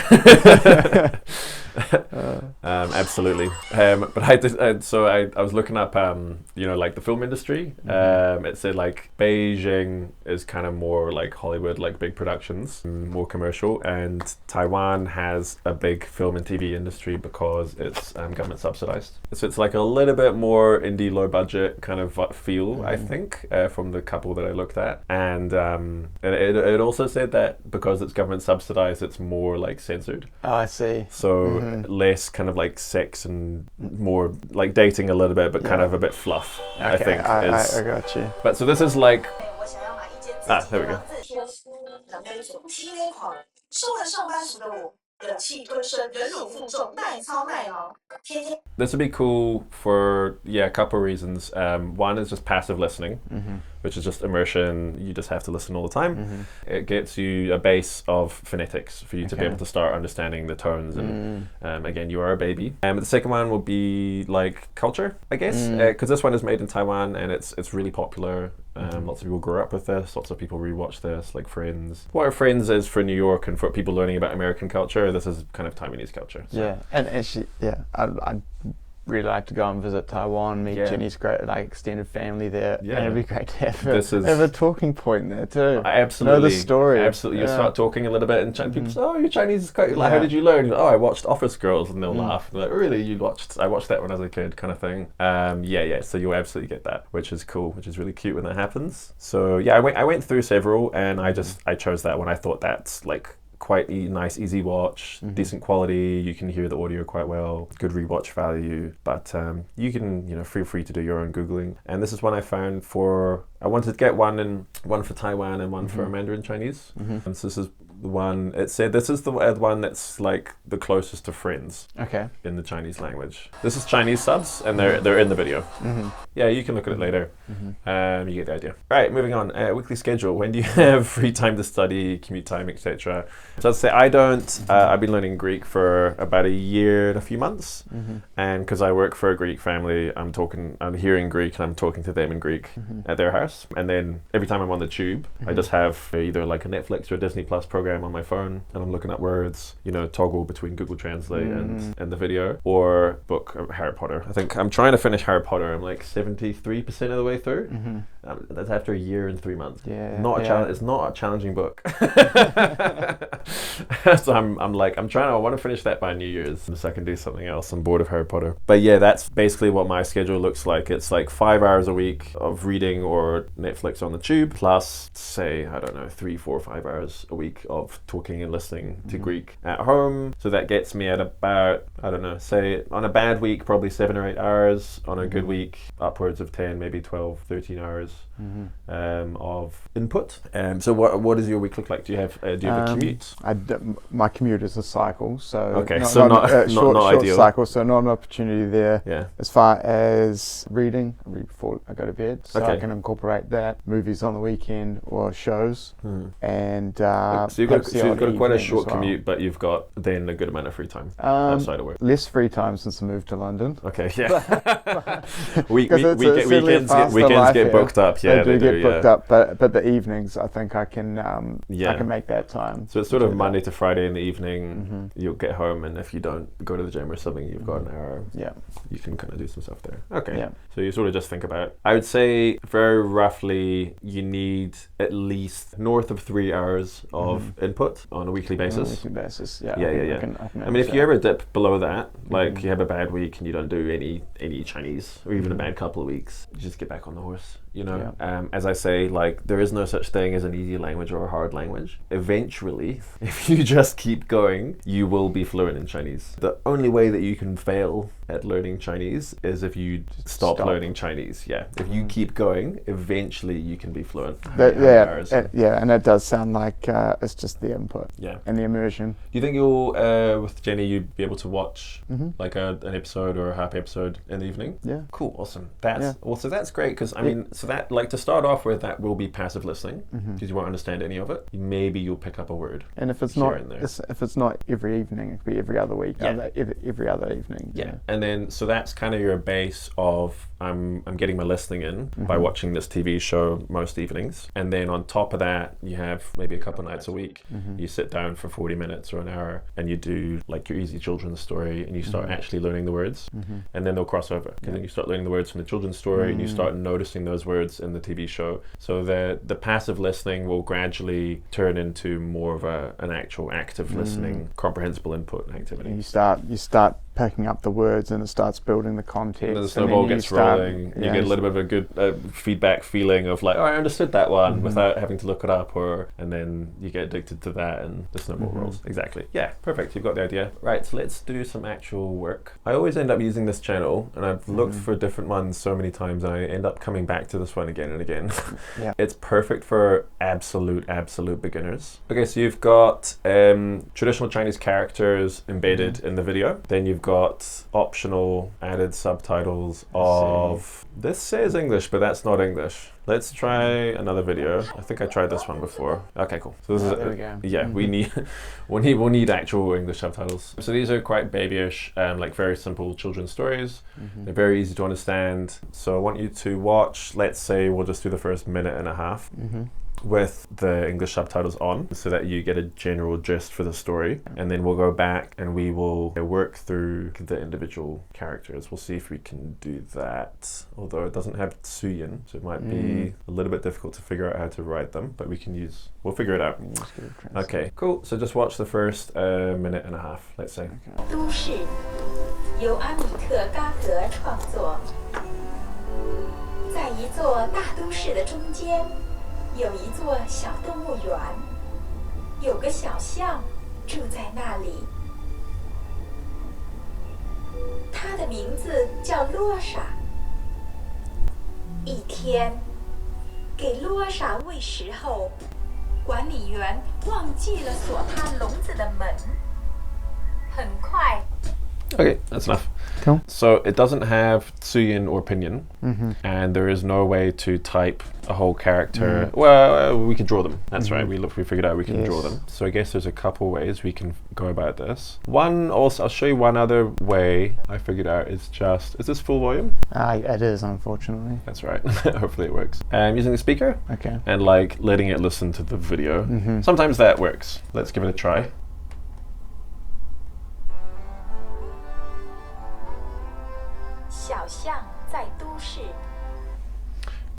Absolutely. But I was looking up, like the film industry. It said like Beijing is kind of more like Hollywood, like big productions, more commercial, and Taiwan has a big film and TV industry because it's government subsidized. So it's like a little bit more indie, low budget kind of feel, I think, from the couple that I looked at. And it also said that because it's government subsidized, it's more like censored. Oh, I see. So less kind of like sex and more like dating a little bit, but kind of a bit fluff, I think. I got you. But so this is like... there we go. This would be cool for a couple of reasons. One is just passive listening, which is just immersion. You just have to listen all the time. It gets you a base of phonetics for you to be able to start understanding the tones. And again, you are a baby. The second one will be like culture, I guess, because this one is made in Taiwan and it's really popular. Lots of people grew up with this. Lots of people rewatch this, like Friends. What Friends is for New York and for people learning about American culture, this is kind of Taiwanese culture. So. Yeah, and actually, I really like to go and visit Taiwan, meet Jenny's great extended family there. Yeah. And it'd be great to have a talking point there too. Absolutely. Know the story. Absolutely. You start talking a little bit and people say, oh, your Chinese is quite, like, how did you learn? Oh, I watched Office Girls, and they'll laugh. They're like, really? I watched that when I was a kid, kind of thing. So you'll absolutely get that, which is cool, which is really cute when that happens. So yeah, I went through several, and I chose that one. I thought that's like quite nice, easy watch, decent quality. You can hear the audio quite well, good rewatch value. But you can, feel free to do your own Googling. And this is one I found I wanted to get one for Taiwan and one for Mandarin Chinese. And so this is the one, it said this is the one that's like the closest to Friends in the Chinese language. This is Chinese subs, and they're in the video. Yeah, you can look at it later. You get the idea. All right, moving on. Weekly schedule. When do you have free time to study, commute time, etc.? So I'd say I don't. I've been learning Greek for about a year and a few months, and because I work for a Greek family, I'm hearing Greek and I'm talking to them in Greek at their house. And then every time I'm on the tube, I just have either like a Netflix or a Disney Plus program on my phone, and I'm looking at words, toggle between Google Translate and the video, or book Harry Potter. I think I'm trying to finish Harry Potter. I'm like 73% of the way through. That's after a year and 3 months. It's not a challenging book. So I want to finish that by New Year's so I can do something else. I'm bored of Harry Potter. But yeah, that's basically what my schedule looks like. It's like 5 hours a week of reading or Netflix on the tube, plus say, I don't know, 3, 4, 5 hours a week of talking and listening to Greek at home. So that gets me at about, I don't know, say on a bad week, probably 7 or 8 hours. On a good week, upwards of 10, maybe 12, 13 hours of input. So what does your week look like? Do you have a commute? My commute is a cycle, so not short ideal cycle, so not an opportunity there. Yeah. As far as I read before I go to bed, so I can incorporate that. Movies on the weekend or shows, and so you've got quite a short commute, but you've got then a good amount of free time outside of work. Less free time since I moved to London. Okay, yeah. Weekends get booked up. Yeah, they do get booked up, but the evenings I think I can make that time. So it's sort of Monday to Friday in the evening. You'll get home, and if you don't go to the gym or something, you've got an hour. Yeah, you can kind of do some stuff there. Okay. Yeah. So you sort of just think about. I would say very roughly you need at least north of 3 hours of input on a weekly basis. Yeah. I mean, if you ever dip below that, like you have a bad week and you don't do any Chinese, or even a bad couple of weeks, you just get back on the horse. As I say, like there is no such thing as an easy language or a hard language. Eventually, if you just keep going, you will be fluent in Chinese. The only way that you can fail at learning Chinese is if you stop learning Chinese. Yeah, if you keep going, eventually you can be fluent. And it does sound like it's just the input. Yeah, and the immersion. Do you think you'll, with Jenny, you'd be able to watch like an episode or a half episode in the evening? Yeah. Cool. Awesome. That's great because I mean, so that like to start off with, that will be passive listening because you won't understand any of it. Maybe you'll pick up a word. And if it's not every evening, it could be every other week. Every other evening. Yeah. And then so that's kind of your base of I'm getting my listening in by watching this TV show most evenings, and then on top of that you have maybe a couple of nights a week you sit down for 40 minutes or an hour and you do like your easy children's story and you start actually learning the words, and then they'll cross over because then you start learning the words from the children's story and you start noticing those words in the TV show. So the passive listening will gradually turn into more of an actual active listening, comprehensible input activity. And you start picking up the words and it starts building the context. And the snowball gets rolling. You get a little bit of a good feedback feeling of like, oh, I understood that one without having to look it up, and then you get addicted to that and the snowball rolls. Exactly. Yeah, perfect. You've got the idea. Right, so let's do some actual work. I always end up using this channel and I've looked for different ones so many times and I end up coming back to this one again and again. It's perfect for absolute beginners. Okay, so you've got traditional Chinese characters embedded in the video. Then you've got optional added subtitles of, this says English, but that's not English. Let's try another video. I think I tried this one before. Okay, cool. So this is there we go. Yeah, we'll need actual English subtitles. So these are quite babyish, like very simple children's stories. They're very easy to understand. So I want you to watch, let's say we'll just do the first minute and a half with the English subtitles on so that you get a general gist for the story. And then we'll go back and we will work through the individual characters. We'll see if we can do that. Although it doesn't have Tsuyin, so it might be a little bit difficult to figure out how to write them, but we'll figure it out. Okay, cool. So just watch the first minute and a half, let's say. 都市由阿米特·嘎格创作。在一座大都市的中间，有一座小动物园，有个小象住在那里。它的名字叫洛莎。一天，给洛莎喂食后，管理员忘记了锁它笼子的门。很快。 Okay, that's enough. Cool. So it doesn't have Tsuyin or Pinyin, and there is no way to type a whole character. Well, we can draw them. That's right. We figured out we can draw them. So I guess there's a couple ways we can go about this. One also, I'll show you one other way I figured out is this full volume? It is, unfortunately. That's right. Hopefully it works. Using the speaker. Okay. And like letting it listen to the video. Sometimes that works. Let's give it a try.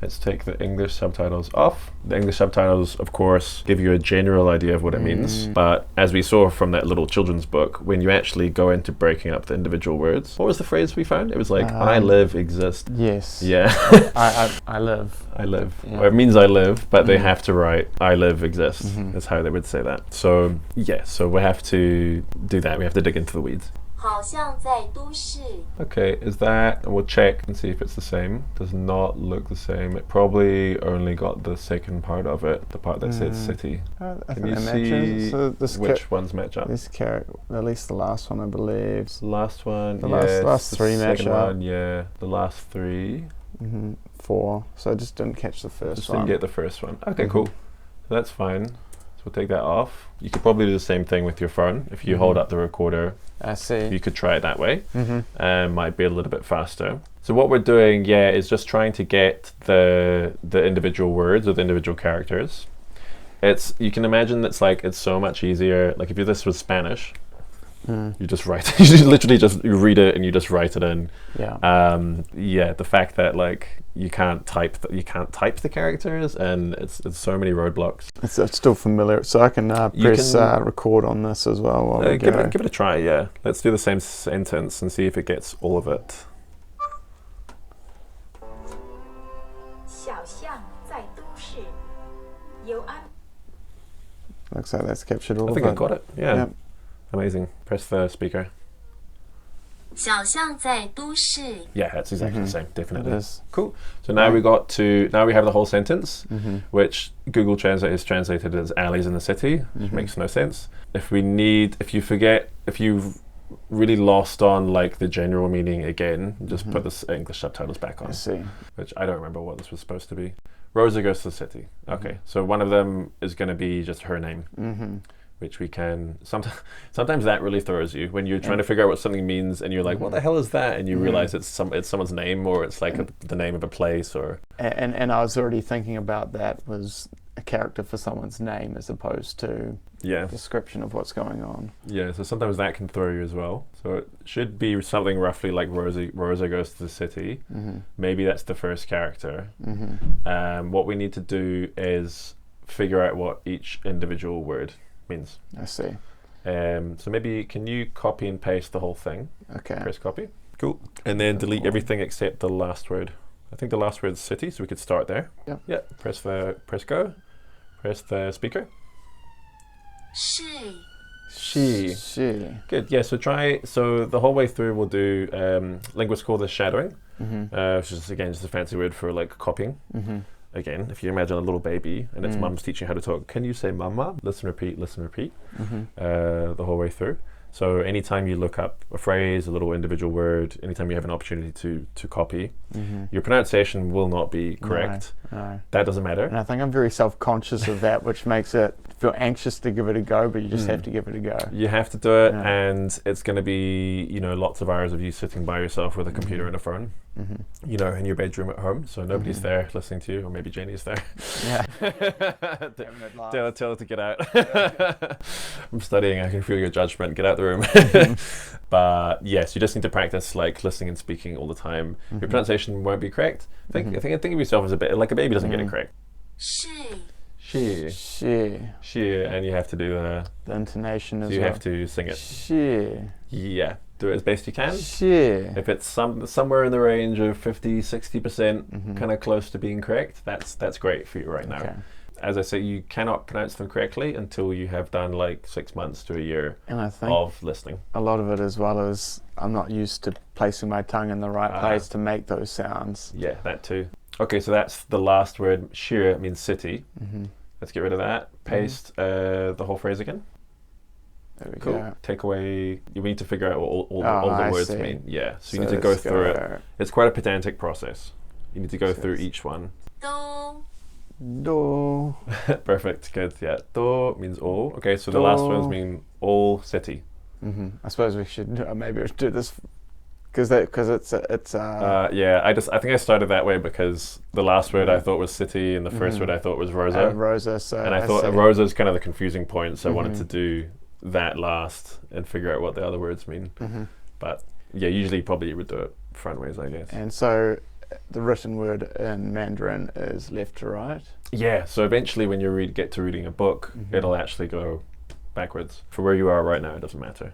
Let's take the English subtitles off. The English subtitles, of course, give you a general idea of what it means. But as we saw from that little children's book, when you actually go into breaking up the individual words, what was the phrase we found? It was like, I live, exist. Yes. Yeah. I live. I live. Yeah. Well, it means I live, but they have to write, I live, exist. That's how they would say that. So, yeah, so we have to do that. We have to dig into the weeds. 好像在都市。 Okay, is that, we'll check and see if it's the same. Does not look the same. It probably only got the second part of it, the part that says city. Can you see which ones match up? This character, at least the last one, I believe. The last one, the yes. last three match second up. one, yeah. The last three. 4. So I just didn't catch the first Just one. didn't get the first one. Okay, cool. So that's fine. So we'll take that off. You could probably do the same thing with your phone. If you hold up the recorder, I see. you could try it that way. Might be a little bit faster. So what we're doing, is just trying to get the individual words or the individual characters. You can imagine it's so much easier. Like if this was Spanish, you just write it. You literally just read it and you just write it in. Yeah. The fact that you can't type the characters and it's so many roadblocks. It's still familiar, so I can press record on this as well while we go. Give it a try. Yeah, let's do the same sentence and see if it gets all of it. 小象在都市，由安。 Looks like that's captured all I of think it. I got it. Yeah. Yep. Amazing. Press the speaker. 小象在都市。 Yeah, that's exactly the same. Definitely. It is. Cool. So now we have the whole sentence, which Google Translate has translated as alleys in the city, which makes no sense. If you've really lost on the general meaning again, just put the English subtitles back on. I see. Which I don't remember what this was supposed to be. Rosa goes to the city. Okay, so one of them is going to be just her name. Which we can sometimes that really throws you when you're trying to figure out what something means and you're like, what the hell is that? And you realize it's someone's name or it's the name of a place or. And I was already thinking about that was a character for someone's name as opposed to a description of what's going on. Yeah, so sometimes that can throw you as well. So it should be something roughly like Rosa goes to the city. Maybe that's the first character. What we need to do is figure out what each individual word means. I see. So maybe can you copy and paste the whole thing? Okay. Press copy. Cool. And then delete everything except the last word. I think the last word is city, so we could start there. Yep. Yeah. Press go. Press the speaker. 是 She. Good. Yeah. So the whole way through we'll do linguists call this shadowing, which is again just a fancy word for copying. Again, if you imagine a little baby and its mum's teaching how to talk, can you say mama? Listen, repeat, the whole way through. So anytime you look up a phrase, a little individual word, anytime you have an opportunity to copy, your pronunciation will not be correct. No. That doesn't matter. And I think I'm very self-conscious of that, which makes it feel anxious to give it a go, but you just have to give it a go. You have to do it, and it's going to be, lots of hours of you sitting by yourself with a computer and a phone, in your bedroom at home, so nobody's there listening to you, or maybe Janie's there. Yeah. Tell her to get out. I'm studying, I can feel your judgment, get out the room. But yes, you just need to practice like listening and speaking all the time. Your pronunciation won't be correct. Think of yourself as a bit like a baby doesn't get it correct. She, and you have to do the intonation as well. You have to sing it. She. Yeah, do it as best you can. She. If it's somewhere in the range of 50-60%, kind of close to being correct, that's great for you right now. Okay. As I say, you cannot pronounce them correctly until you have done like 6 months to a year and I think of listening. A lot of it as well is I'm not used to placing my tongue in the right place to make those sounds. Yeah, that too. Okay, so that's the last word. Shire means city. Let's get rid of that. Paste the whole phrase again. There we Cool. go. Take away. You need to figure out what all the words mean. Yeah. So you need to go let's through it. It's quite a pedantic process. You need to go through each one. Do. Perfect. Good. Yeah. Do means all. Okay. So the last ones mean all city. I suppose we should maybe we should do this because it's. Yeah. I think I started that way because the last word I thought was city and the first word I thought was Rosa. Rosa. So and I thought Rosa is kind of the confusing point, so I wanted to do that last and figure out what the other words mean. But yeah, usually probably you would do it front ways, I guess. And so the written word in Mandarin is left to right. Yeah, so eventually when you get to reading a book, it'll actually go backwards. For where you are right now, it doesn't matter.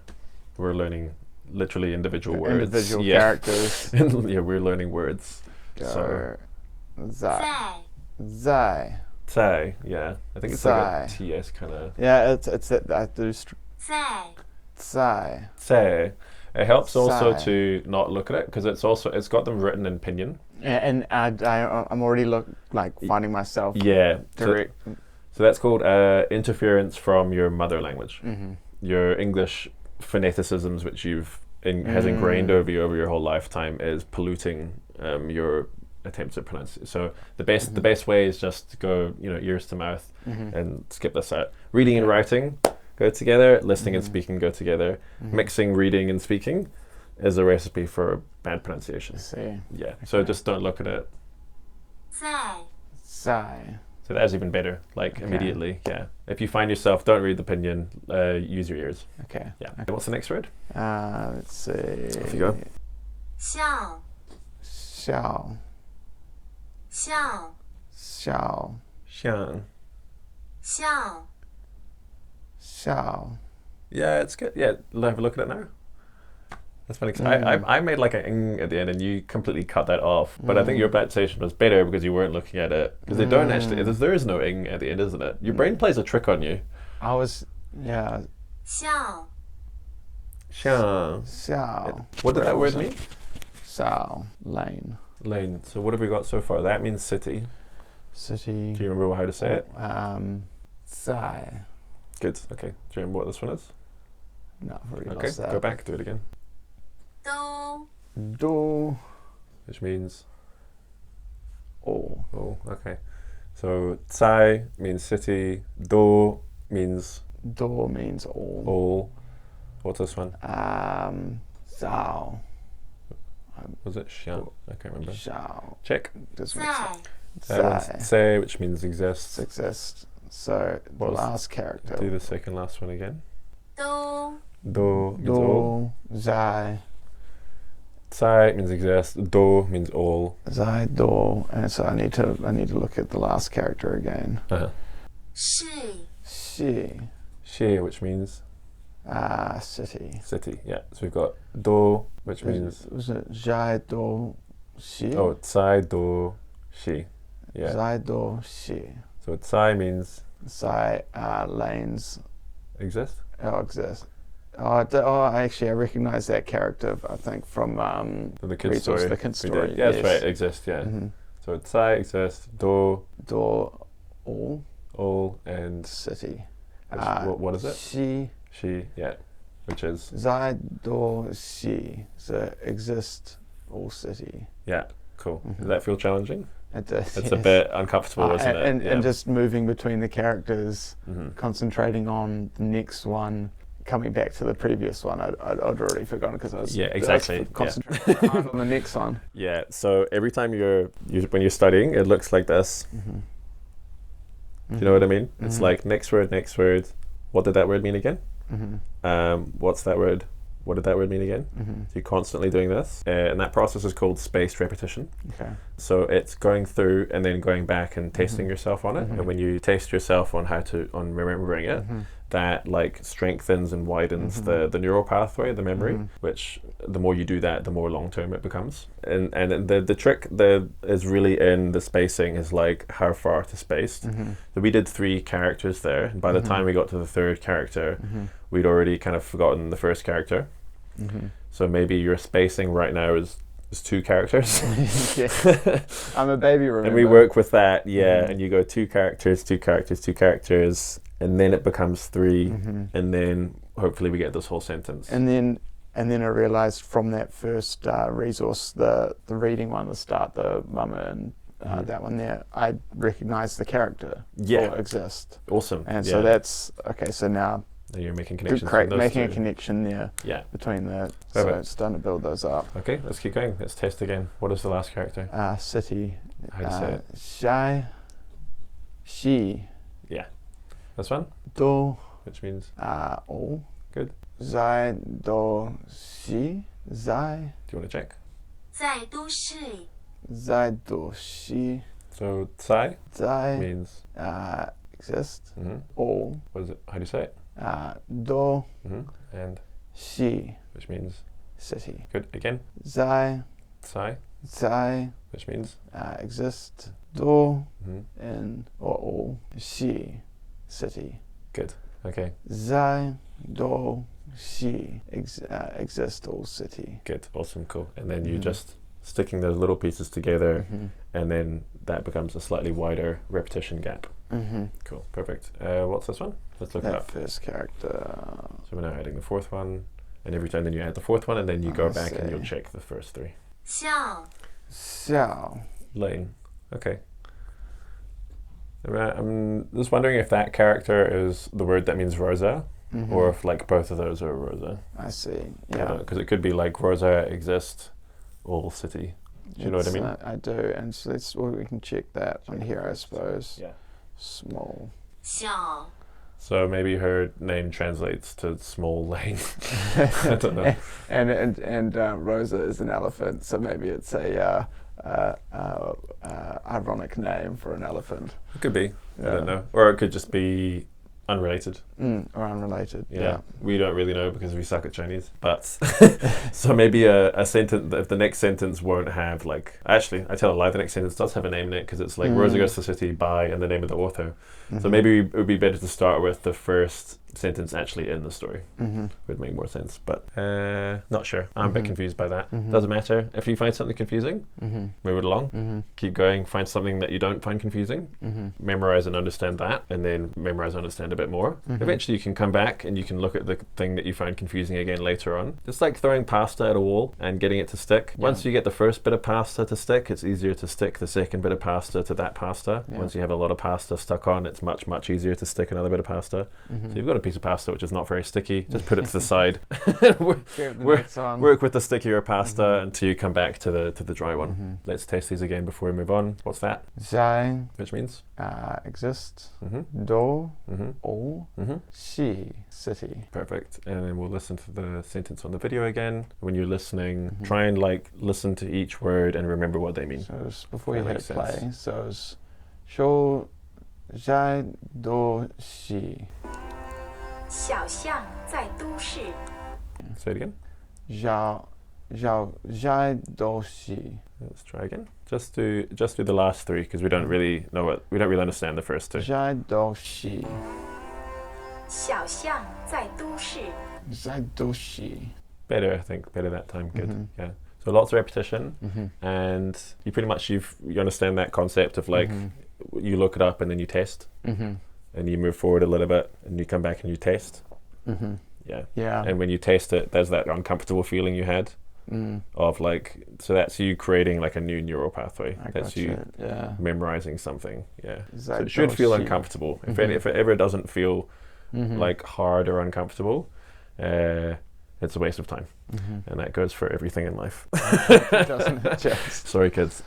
We're learning literally individual words. Individual characters. Yeah, we're learning words. So, zai. Zai. Zai, yeah. I think it's like a TS kind of... Yeah, it's that I do... Zai. Zai. Zai. It helps also to not look at it because it's got them written in pinyin. Yeah, and I'm already finding myself direct. So that's called interference from your mother language. Your English phoneticisms, which has ingrained over your whole lifetime, is polluting your attempts at pronounce it. So the best way is just to go ears to mouth and skip this out. Reading and writing go together, listening and speaking go together. Mixing reading and speaking is a recipe for bad pronunciation. Yeah. Okay. So just don't look at it. Zai. So that's even better, immediately. Yeah. If you find yourself, don't read the pinyin, use your ears. Okay. Yeah. Okay. What's the next word? Let's see. Off you go. Xiao. Xiao. Xiao. Xiao. Xiang. Xiao. Xiao. Yeah, it's good. Yeah, have a look at it now. That's funny because I made like an ing at the end and you completely cut that off. But I think your pronunciation was better because you weren't looking at it. Because they don't actually, there is no ing at the end, isn't it? Your brain plays a trick on you. Xiao. Xiang. Xiao. What did that word mean? Xiao. Lane. Lane. So what have we got so far? That means city. City. Do you remember how to say it? Zai. Good. Okay. Do you remember what this one is? No, I've already okay. lost that. Go back. Do it again. Do. Which means? All. Oh. Okay. So Zai means city. Do means? Do means all. All. What's this one? Zao. Was it Xiao? I can't remember. Xiao. Check. Doesn't make sense. That one's Zai, which means exists. Exist. So the last character. Do the second last one again. Do. Do means all. Zai. Zai means exist. Do means all. Zai do, and so I need to look at the last character again. Shi. Shi, which means city. City. Yeah. So we've got do, which means. Was it Zai do Shi? Oh, Zai do Shi. Yeah. Zai do Shi. So Zai means. Zai lanes. Exist. Exist. I recognize that character. I think from the kid's story. The kid's story. Yeah, that's right. Exist. Yeah. So Zai exist. Do all and city. What is it? She. Yeah. Which is Zai do Shi. So exist all city. Yeah. Cool. Does that feel challenging? It does. It's a bit uncomfortable, isn't it? And just moving between the characters, concentrating on the next one, coming back to the previous one. I'd already forgotten because I was concentrating hard on the next one. Yeah. So every time when you're studying, it looks like this. Do you know what I mean? It's like next word. What did that word mean again? What's that word? What did that word mean again? So you're constantly doing this. And that process is called spaced repetition. Okay. So it's going through and then going back and testing yourself on it. And when you test yourself on on remembering it, that like strengthens and widens the neural pathway, the memory, which the more you do that, the more long-term it becomes. And the trick there is really in the spacing is like how far to space. So we did 3 characters there. And by the time we got to the 3rd character, we'd already kind of forgotten the 1st character. So maybe your spacing right now is 2 characters. I'm a baby, remember? And we work with that, and you go 2 characters, 2 characters, 2 characters, and then it becomes 3, and then hopefully we get this whole sentence. And then I realized from that first resource, the reading one, the start, the mama and that one there, I recognized the character or exist. Awesome. And so that's, okay, so now you're making connections. Making a connection there between the, so it's starting to build those up. Okay, let's keep going. Let's test again. What is the last character? City. How do you say it? Shai, she. Yeah. This one? Do. Which means? All. Good. Zai, do, shi. Zai. Do you want to check? 在都市里 Zai, do, shi. So, Tsai Zai. means? Exist. All. What is it? How do you say it? Do. And? Shi. Which means? City. Good. Again? Zai. Tsai. Zai. Which means? Exist. Do. And, or all. Shi. City. Good. Okay. Zai, do, shi. Exist, all city. Good. Awesome. Cool. And then you just sticking those little pieces together, and then that becomes a slightly wider repetition gap. Cool. Perfect. What's this one? Let's look it up. First character. So we're now adding the 4th one, and every time then you add the 4th one, and then you go back and you'll check the first 3. 笑 Xiao. Lane. Okay. I'm just wondering if that character is the word that means Rosa, or if like both of those are Rosa. I see. Yeah. Because it could be like Rosa exist, all city. Do you know what I mean? I do, and so we can check that on here, I suppose. Yeah. Small. 小 So maybe her name translates to small lane. I don't know. And Rosa is an elephant, so maybe it's a ironic name for an elephant. It could be. I don't know. Or it could just be unrelated. Or unrelated. Yeah. We don't really know because we suck at Chinese. But so maybe a sentence, if the next sentence won't have like, actually, I tell a lie, the next sentence does have a name in it because it's like Rosa goes to the city by and the name of the author. So maybe it would be better to start with the first sentence actually in the story. Would make more sense, but not sure. I'm a bit confused by that. Doesn't matter. If you find something confusing, move it along. Keep going. Find something that you don't find confusing. Memorize and understand that, and then memorize and understand a bit more. Eventually you can come back and you can look at the thing that you found confusing again later on. It's like throwing pasta at a wall and getting it to stick. Once you get the first bit of pasta to stick, it's easier to stick the second bit of pasta to that pasta. Once you have a lot of pasta stuck on, it's much easier to stick another bit of pasta. So you've got a piece of pasta which is not very sticky, just put it to the side. Work with the stickier pasta until you come back to the dry one. Let's test these again before we move on. What's that? Zai. Which means? Exist. Do. All. Shi. City. Perfect. And then we'll listen to the sentence on the video again. When you're listening, try and like listen to each word and remember what they mean. So before you hit play, so it's Shou Zai Do Shi. 小巷在都市 Say it again. Zhao Zai Do Shi. Let's try again. Just do the last 3 because we don't really understand the first 2. Zai Do Shi. 小巷在都市 Zai Do Shi. Better, I think. Better that time. Good. Yeah. So lots of repetition, and you pretty much you understand that concept of like you look it up and then you test, and you move forward a little bit and you come back and you test. Yeah. And when you test it, there's that uncomfortable feeling you had. of like, so that's you creating like a new neural pathway. That's you memorizing something. Yeah. So it should feel uncomfortable. If it ever doesn't feel like hard or uncomfortable, it's a waste of time. And that goes for everything in life. It doesn't it just? Sorry, kids.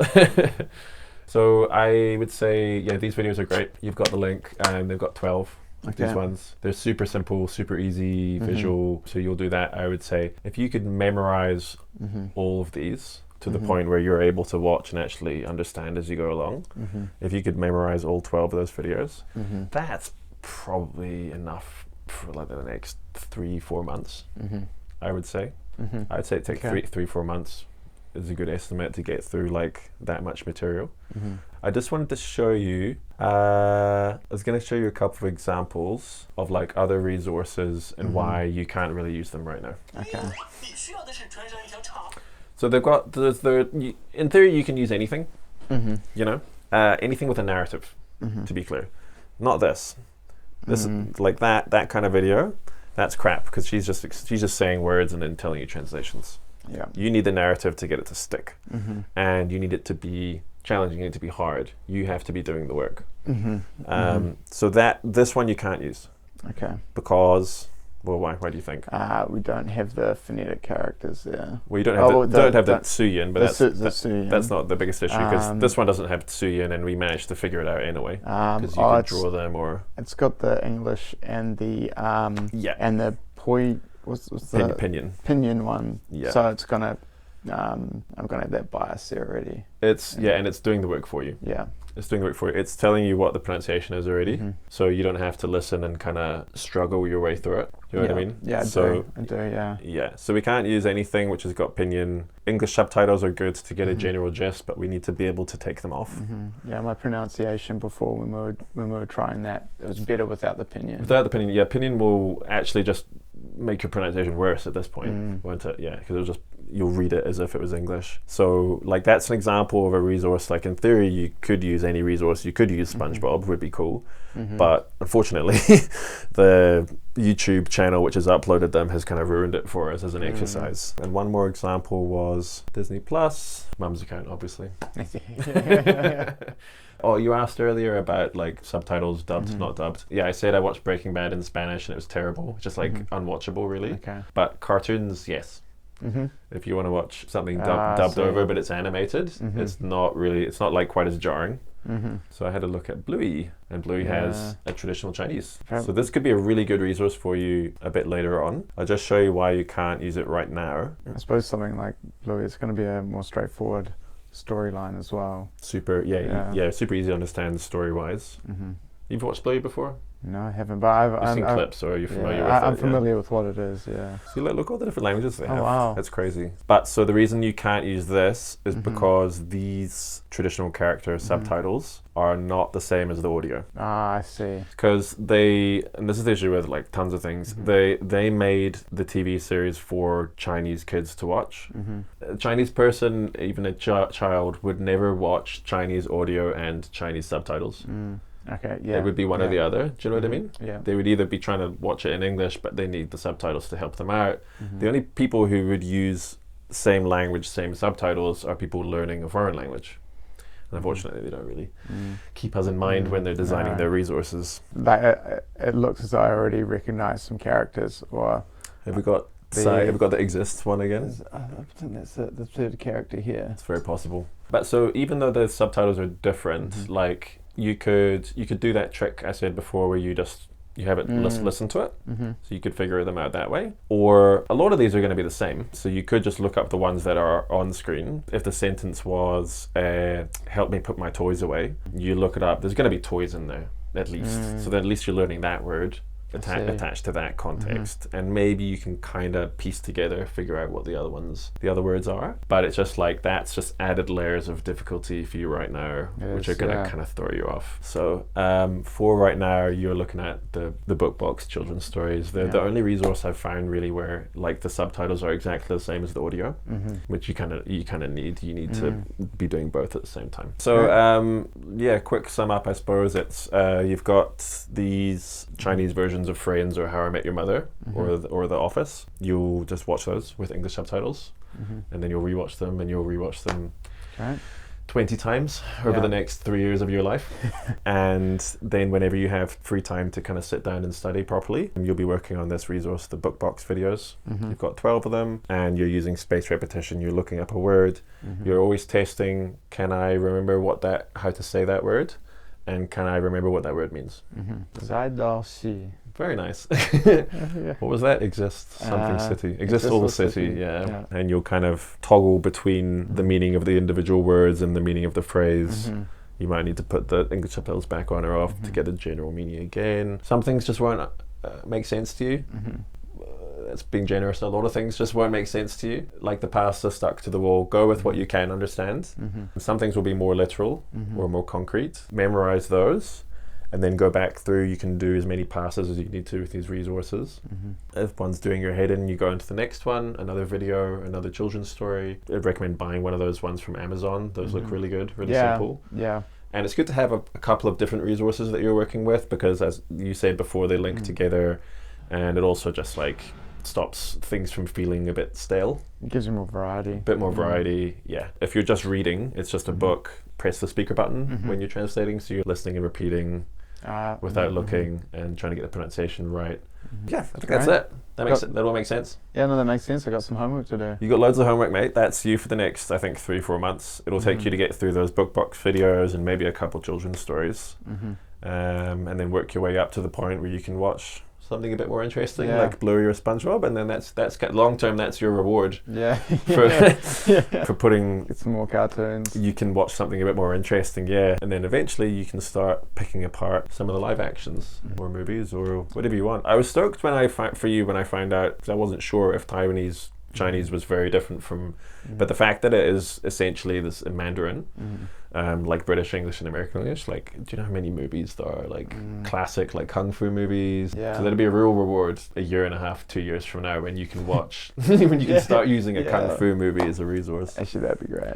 So I would say, yeah, these videos are great. You've got the link, and they've got 12 of these ones. They're super simple, super easy, visual. So you'll do that. I would say if you could memorize all of these to the point where you're able to watch and actually understand as you go along, if you could memorize all 12 of those videos, that's probably enough for like the next 3-4 months, I would say. I'd say it takes 3-4 months is a good estimate to get through like that much material. I just wanted to show you, I was going to show you a couple of examples of like other resources and why you can't really use them right now. Okay. So they've got, in theory you can use anything, you know, anything with a narrative, to be clear. Not this. This is like that kind of video, that's crap because she's just saying words and then telling you translations. Yeah. You need the narrative to get it to stick, and you need it to be challenging, you need it to be hard. You have to be doing the work. So this one you can't use. Okay. Because, well, why do you think? We don't have the phonetic characters there. Well, you don't have the Suyin, but that's not the biggest issue because this one doesn't have Suyin, and we managed to figure it out anyway because you can draw them or. It's got the English and the and the what's the pinyin one. Yeah. So it's gonna I'm gonna have that bias there already. And it's doing the work for you. Yeah. It's doing the work for you. It's telling you what the pronunciation is already, so you don't have to listen and kind of struggle your way through it. You know what I mean? Yeah, I do, yeah. Yeah, so we can't use anything which has got pinyin. English subtitles are good to get a general gist, but we need to be able to take them off. Yeah, my pronunciation before when we were trying that, it was better without the pinyin. Without the pinyin, yeah, pinyin will actually just make your pronunciation worse at this point, won't it? Yeah, because you'll read it as if it was English. So like that's an example of a resource. Like in theory, you could use any resource. You could use SpongeBob, would be cool. But unfortunately, the YouTube channel which has uploaded them has kind of ruined it for us as an exercise. And one more example was Disney Plus, Mum's account, obviously. Oh, you asked earlier about like subtitles dubbed, not dubbed. Yeah, I said I watched Breaking Bad in Spanish and it was terrible, just like unwatchable really. Okay. But cartoons, yes. If you want to watch something dubbed over but it's animated, it's not like quite as jarring. So I had a look at Bluey, and Bluey has a traditional Chinese. So this could be a really good resource for you a bit later on. I'll just show you why you can't use it right now. I suppose something like Bluey is going to be a more straightforward storyline as well. Super easy to understand story-wise. You've watched Bluey before? No, I haven't, but I've seen clips, or are you familiar with it? I'm familiar with what it is, yeah. See, look all the different languages they have. Oh, wow. That's crazy. But so the reason you can't use this is because these traditional character subtitles are not the same as the audio. Ah, I see. Because and this is the issue with like tons of things, they made the TV series for Chinese kids to watch. A Chinese person, even a child, would never watch Chinese audio and Chinese subtitles. Okay, yeah. It would be one or the other. Do you know what I mean? Yeah. They would either be trying to watch it in English, but they need the subtitles to help them out. The only people who would use same language, same subtitles are people learning a foreign language. And unfortunately, they don't really keep us in mind when they're designing their resources. It looks as though I already recognize some characters. Or have we got the exists one again? I think that's the third character here. It's very possible. But so even though the subtitles are different, like you could do that trick I said before where you have it listen to it, so you could figure them out that way. Or a lot of these are going to be the same, so you could just look up the ones that are on screen. If the sentence was help me put my toys away, you look it up, there's going to be toys in there at least, so then at least you're learning that word attached to that context, and maybe you can kind of piece together, figure out what the other words are. But it's just like that's just added layers of difficulty for you right now, which are going to kind of throw you off. So for right now, you're looking at the book box children's stories. They're the only resource I've found really where like the subtitles are exactly the same as the audio, which you kind of need. You need to be doing both at the same time. So quick sum up, I suppose it's you've got these Chinese versions versions of Friends or How I Met Your Mother or The Office, you'll just watch those with English subtitles, and then you'll rewatch them and you'll rewatch them 20 times over the next 3 years of your life. And then whenever you have free time to kind of sit down and study properly, you'll be working on this resource, the book box videos. You've got 12 of them, and you're using spaced repetition. You're looking up a word. You're always testing, can I remember how to say that word? And can I remember what that word means? Very nice. What was that? Exist something city. Exist all city, yeah. And you'll kind of toggle between the meaning of the individual words and the meaning of the phrase. You might need to put the English subtitles back on or off to get the general meaning again. Some things just won't make sense to you. That's being generous. A lot of things just won't make sense to you. Like the pasta stuck to the wall. Go with what you can understand. Some things will be more literal or more concrete. Memorize those. And then go back through. You can do as many passes as you need to with these resources. If one's doing your head in, you go into the next one, another video, another children's story. I'd recommend buying one of those ones from Amazon. Those look really good, really simple. And it's good to have a couple of different resources that you're working with, because as you said before, they link together, and it also just like stops things from feeling a bit stale. It gives you more variety. A bit more variety, yeah. If you're just reading, it's just a book, press the speaker button when you're translating, so you're listening and repeating without looking and trying to get the pronunciation right. Yeah, I think that's it. That all makes sense? Yeah, no, that makes sense. I got some homework to do. You got loads of homework, mate. That's you for the next, I think, 3-4 months. It'll take you to get through those book box videos and maybe a couple children's stories, and then work your way up to the point where you can watch something a bit more interesting, like Bluey or SpongeBob, and then that's long term. That's your reward. For putting some more cartoons. You can watch something a bit more interesting, and then eventually you can start picking apart some of the live actions or movies or whatever you want. I was stoked when I found out, because I wasn't sure if Taiwanese Chinese was very different from, but the fact that it is essentially this in Mandarin, like British English and American English, like, do you know how many movies there are, like classic, like kung fu movies? So that'll be a real reward 1.5, 2 years from now when you can watch, when you can start using a kung fu movie as a resource. Actually, that'd be great,